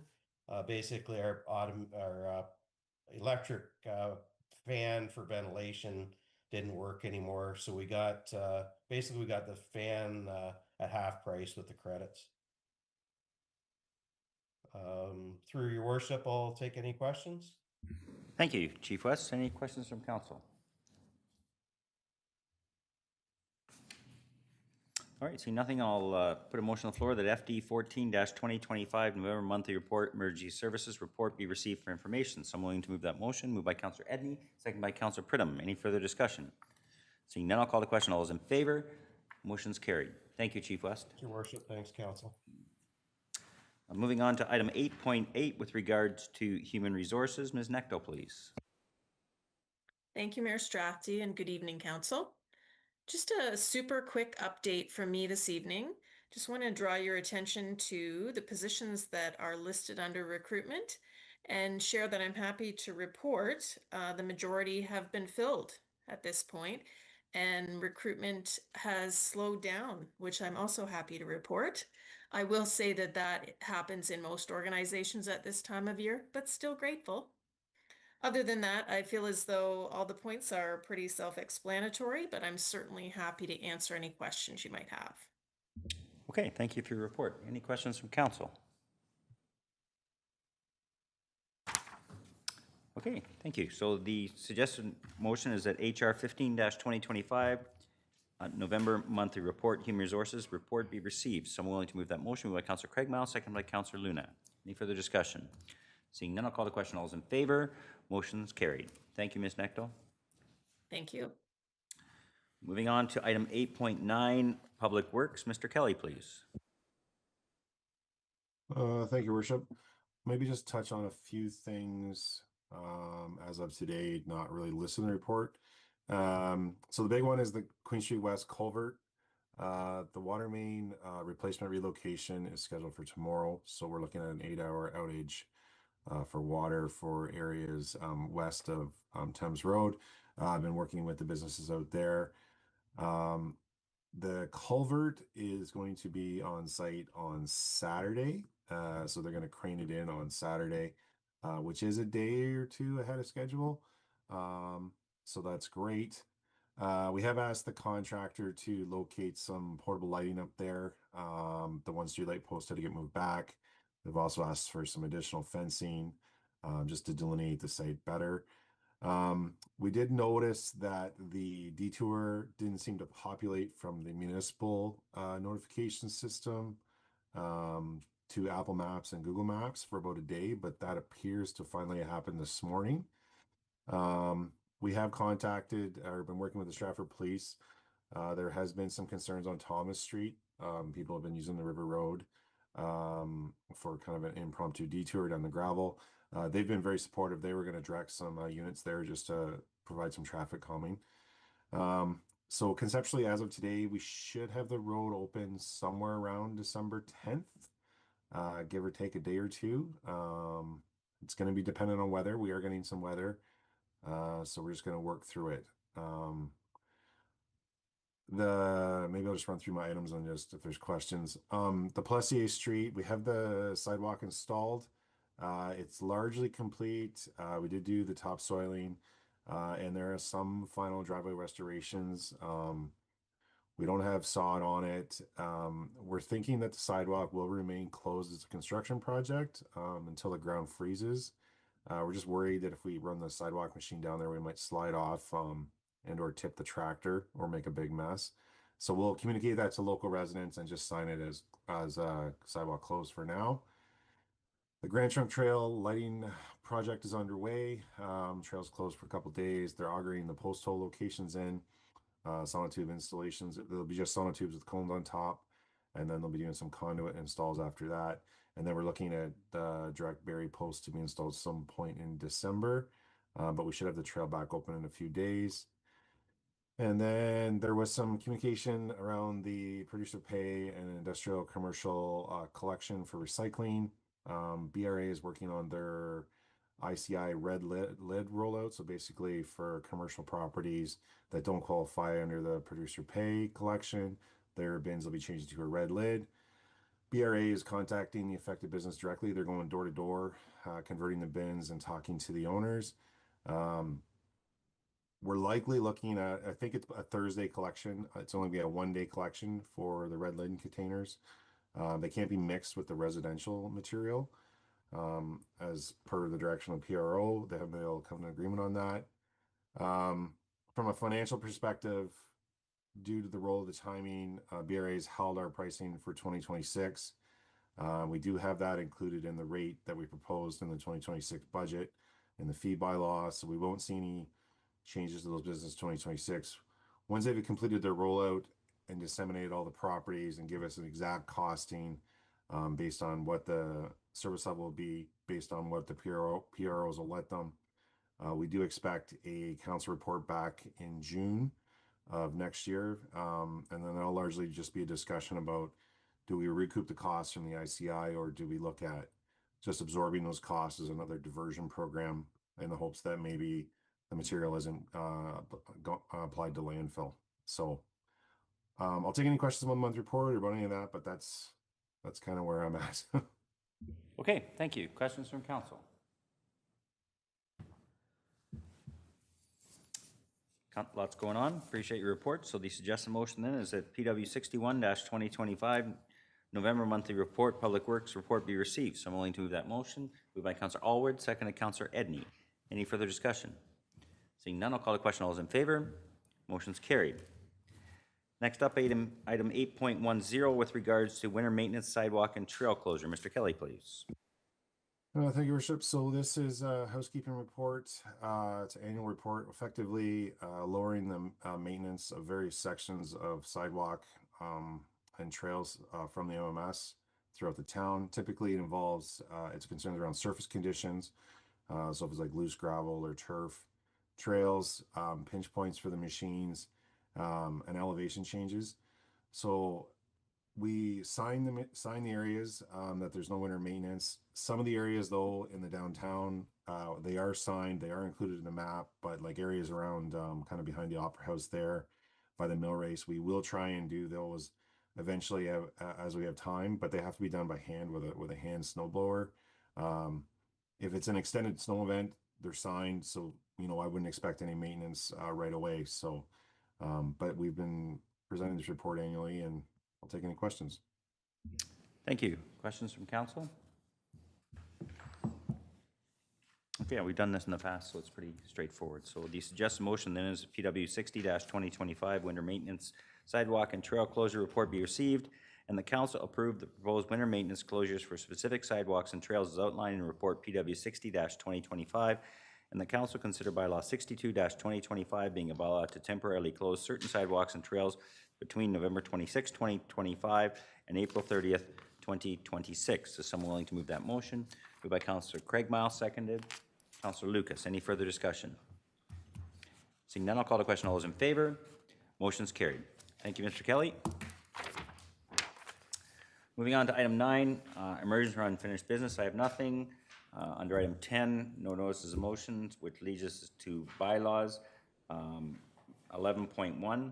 Basically our electric fan for ventilation didn't work anymore, so we got basically we got the fan at half price with the credits. Through your worship, I'll take any questions. Thank you, Chief West. Any questions from council? All right, seeing nothing, I'll put a motion on the floor that FD 14-2025 November Monthly Report Emergency Services Report be received for information. Someone willing to move that motion? Moved by Councillor Edney, second by Councillor Pridham. Any further discussion? Seeing none, I'll call the question. All those in favor? Motion's carried. Thank you, Chief West. Your worship, thanks, council. Moving on to item 8.8 with regards to human resources. Ms. Necto, please. Thank you, Mayor Strathy, and good evening, council. Just a super quick update from me this evening. Just want to draw your attention to the positions that are listed under recruitment and share that I'm happy to report the majority have been filled at this point, and recruitment has slowed down, which I'm also happy to report. I will say that that happens in most organizations at this time of year, but still grateful. Other than that, I feel as though all the points are pretty self-explanatory, but I'm certainly happy to answer any questions you might have. Okay, thank you for your report. Any questions from council? Okay, thank you. So the suggested motion is that HR 15-2025, November monthly report, human resources report be received. Someone willing to move that motion? Moved by Councillor Craigmile, second by Councillor Luna. Any further discussion? Seeing none, I'll call the question. All those in favor? Motion's carried. Thank you, Ms. Necto. Thank you. Moving on to item 8.9, Public Works. Mr. Kelly, please. Thank you, Worship. Maybe just touch on a few things as of today, not really listed in the report. So the big one is the Queen Street West culvert. The water main replacement relocation is scheduled for tomorrow, so we're looking at an 8-hour outage for water for areas west of Thames Road. I've been working with the businesses out there. The culvert is going to be on site on Saturday. So they're going to crane it in on Saturday, which is a day or two ahead of schedule. So that's great. We have asked the contractor to locate some portable lighting up there. The one street light post had to get moved back. They've also asked for some additional fencing just to delineate the site better. We did notice that the detour didn't seem to populate from the municipal notification system to Apple Maps and Google Maps for about a day, but that appears to finally happen this morning. We have contacted or been working with the Stratford Police. There has been some concerns on Thomas Street. People have been using the River Road for kind of an impromptu detour down the gravel. They've been very supportive. They were going to direct some units there just to provide some traffic calming. So conceptually, as of today, we should have the road open somewhere around December 10th, give or take a day or two. It's going to be dependent on weather. We are getting some weather, so we're just going to work through it. Maybe I'll just run through my items and just if there's questions. The Plessier Street, we have the sidewalk installed. It's largely complete. We did do the topsoiling, and there are some final driveway restorations. We don't have sod on it. We're thinking that the sidewalk will remain closed as a construction project until the ground freezes. We're just worried that if we run the sidewalk machine down there, we might slide off and or tip the tractor or make a big mess. So we'll communicate that to local residents and just sign it as sidewalk closed for now. The Grand Trunk Trail lighting project is underway. Trail's closed for a couple days. They're augering the post hole locations in, sonotube installations. There'll be just sonotubes with cones on top, and then they'll be doing some conduit installs after that. And then we're looking at the direct bury posts to be installed some point in December, but we should have the trail back open in a few days. And then there was some communication around the producer pay and industrial commercial collection for recycling. BRA is working on their ICI red lid rollout. So basically for commercial properties that don't qualify under the producer pay collection, their bins will be changed to a red lid. BRA is contacting the affected business directly. They're going door to door, converting the bins and talking to the owners. We're likely looking at, I think it's a Thursday collection. It's only be a one-day collection for the red lid containers. They can't be mixed with the residential material. As per the direction of PRO, they haven't been able to come to an agreement on that. From a financial perspective, due to the role of the timing, BRA has held our pricing for 2026. We do have that included in the rate that we proposed in the 2026 budget and the fee bylaw, so we won't see any changes to those business 2026. Once they've completed their rollout and disseminated all the properties and give us an exact costing based on what the service level will be, based on what the PROs will let them, we do expect a council report back in June of next year. And then that'll largely just be a discussion about, do we recoup the costs from the ICI, or do we look at just absorbing those costs as another diversion program in the hopes that maybe the material isn't applied to landfill. So I'll take any questions on the month report or about any of that, but that's kind of where I'm at. Okay, thank you. Questions from council? Lots going on. Appreciate your report. So the suggested motion then is that PW 61-2025 November monthly report, Public Works report be received. So I'm willing to move that motion. Moved by Councillor Alward, seconded Councillor Edney. Any further discussion? Seeing none, I'll call the question. All those in favor? Motion's carried. Next up, item 8.10 with regards to winter maintenance, sidewalk, and trail closure. Mr. Kelly, please. Thank you, Your Worship. So this is a housekeeping report. It's an annual report, effectively lowering the maintenance of various sections of sidewalk and trails from the OMS throughout the town. Typically, it involves it's concerned around surface conditions. So if it's like loose gravel or turf, trails, pinch points for the machines, and elevation changes. So we sign the areas that there's no winter maintenance. Some of the areas, though, in the downtown, they are signed, they are included in the map, but like areas around kind of behind the Opera House there by the mill race, we will try and do those eventually as we have time, but they have to be done by hand with a hand snowblower. If it's an extended snow event, they're signed, so I wouldn't expect any maintenance right away. So, but we've been presenting this report annually, and I'll take any questions. Thank you. Questions from council? Okay, we've done this in the past, so it's pretty straightforward. So the suggested motion then is PW 60-2025 winter maintenance, sidewalk, and trail closure report be received, and the council approve the proposed winter maintenance closures for specific sidewalks and trails as outlined in report PW 60-2025, and the council consider bylaw 62-2025 being a bylaw to temporarily close certain sidewalks and trails between November 26, 2025 and April 30th, 2026. Is someone willing to move that motion? Moved by Councillor Craigmile, seconded. Councillor Lucas, any further discussion? Seeing none, I'll call the question. All those in favor? Motion's carried. Thank you, Mr. Kelly. Moving on to item 9, emergency or unfinished business. I have nothing. Under item 10, no notices of motions, which leads us to bylaws. 11.1.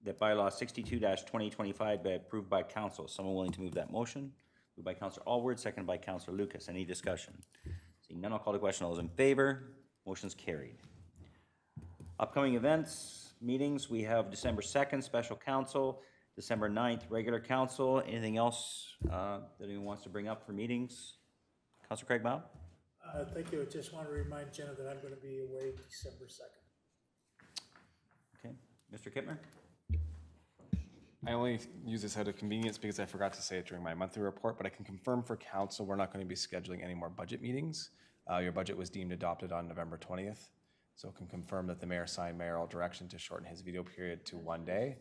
That bylaw 62-2025 be approved by council. Someone willing to move that motion? Moved by Councillor Alward, seconded by Councillor Lucas. Any discussion? Seeing none, I'll call the question. All those in favor? Motion's carried. Upcoming events, meetings, we have December 2nd, special council, December 9th, regular council. Anything else that anyone wants to bring up for meetings? Councillor Craigmile? Thank you. I just want to remind Jenna that I'm going to be away December 2nd. Okay. Mr. Kittmer? I only use this out of convenience because I forgot to say it during my monthly report, but I can confirm for council, we're not going to be scheduling any more budget meetings. Your budget was deemed adopted on November 20th. So can confirm that the mayor signed mayoral direction to shorten his veto period to 1 day.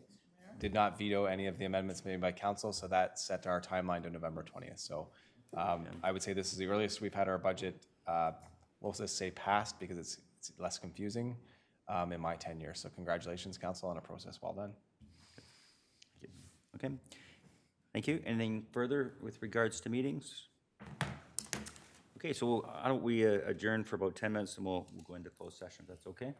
Did not veto any of the amendments made by council, so that set our timeline to November 20th. So I would say this is the earliest we've had our budget, we'll just say passed because it's less confusing in my tenure. So congratulations, council, on a process well done. Okay. Thank you. Anything further with regards to meetings? Okay, so why don't we adjourn for about 10 minutes and we'll go into closed session, if that's okay?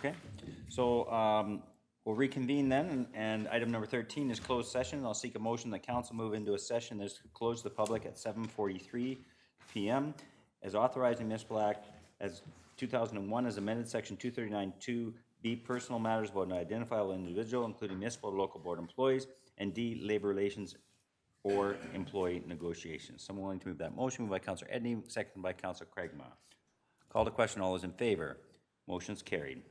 Okay, so we'll reconvene then, and item number 13 is closed session. I'll seek a motion that council move into a session that is to close the public at 7:43 p.m. as authorized in Municipal Act as 2001 as amended, section 239(2)B, personal matters about an identifiable individual, including municipal or local board employees, and D, labor relations or employee negotiations. Someone willing to move that motion? Moved by Councillor Edney, seconded by Councillor Craigmont. Call to question. All those in favor? Motion's carried.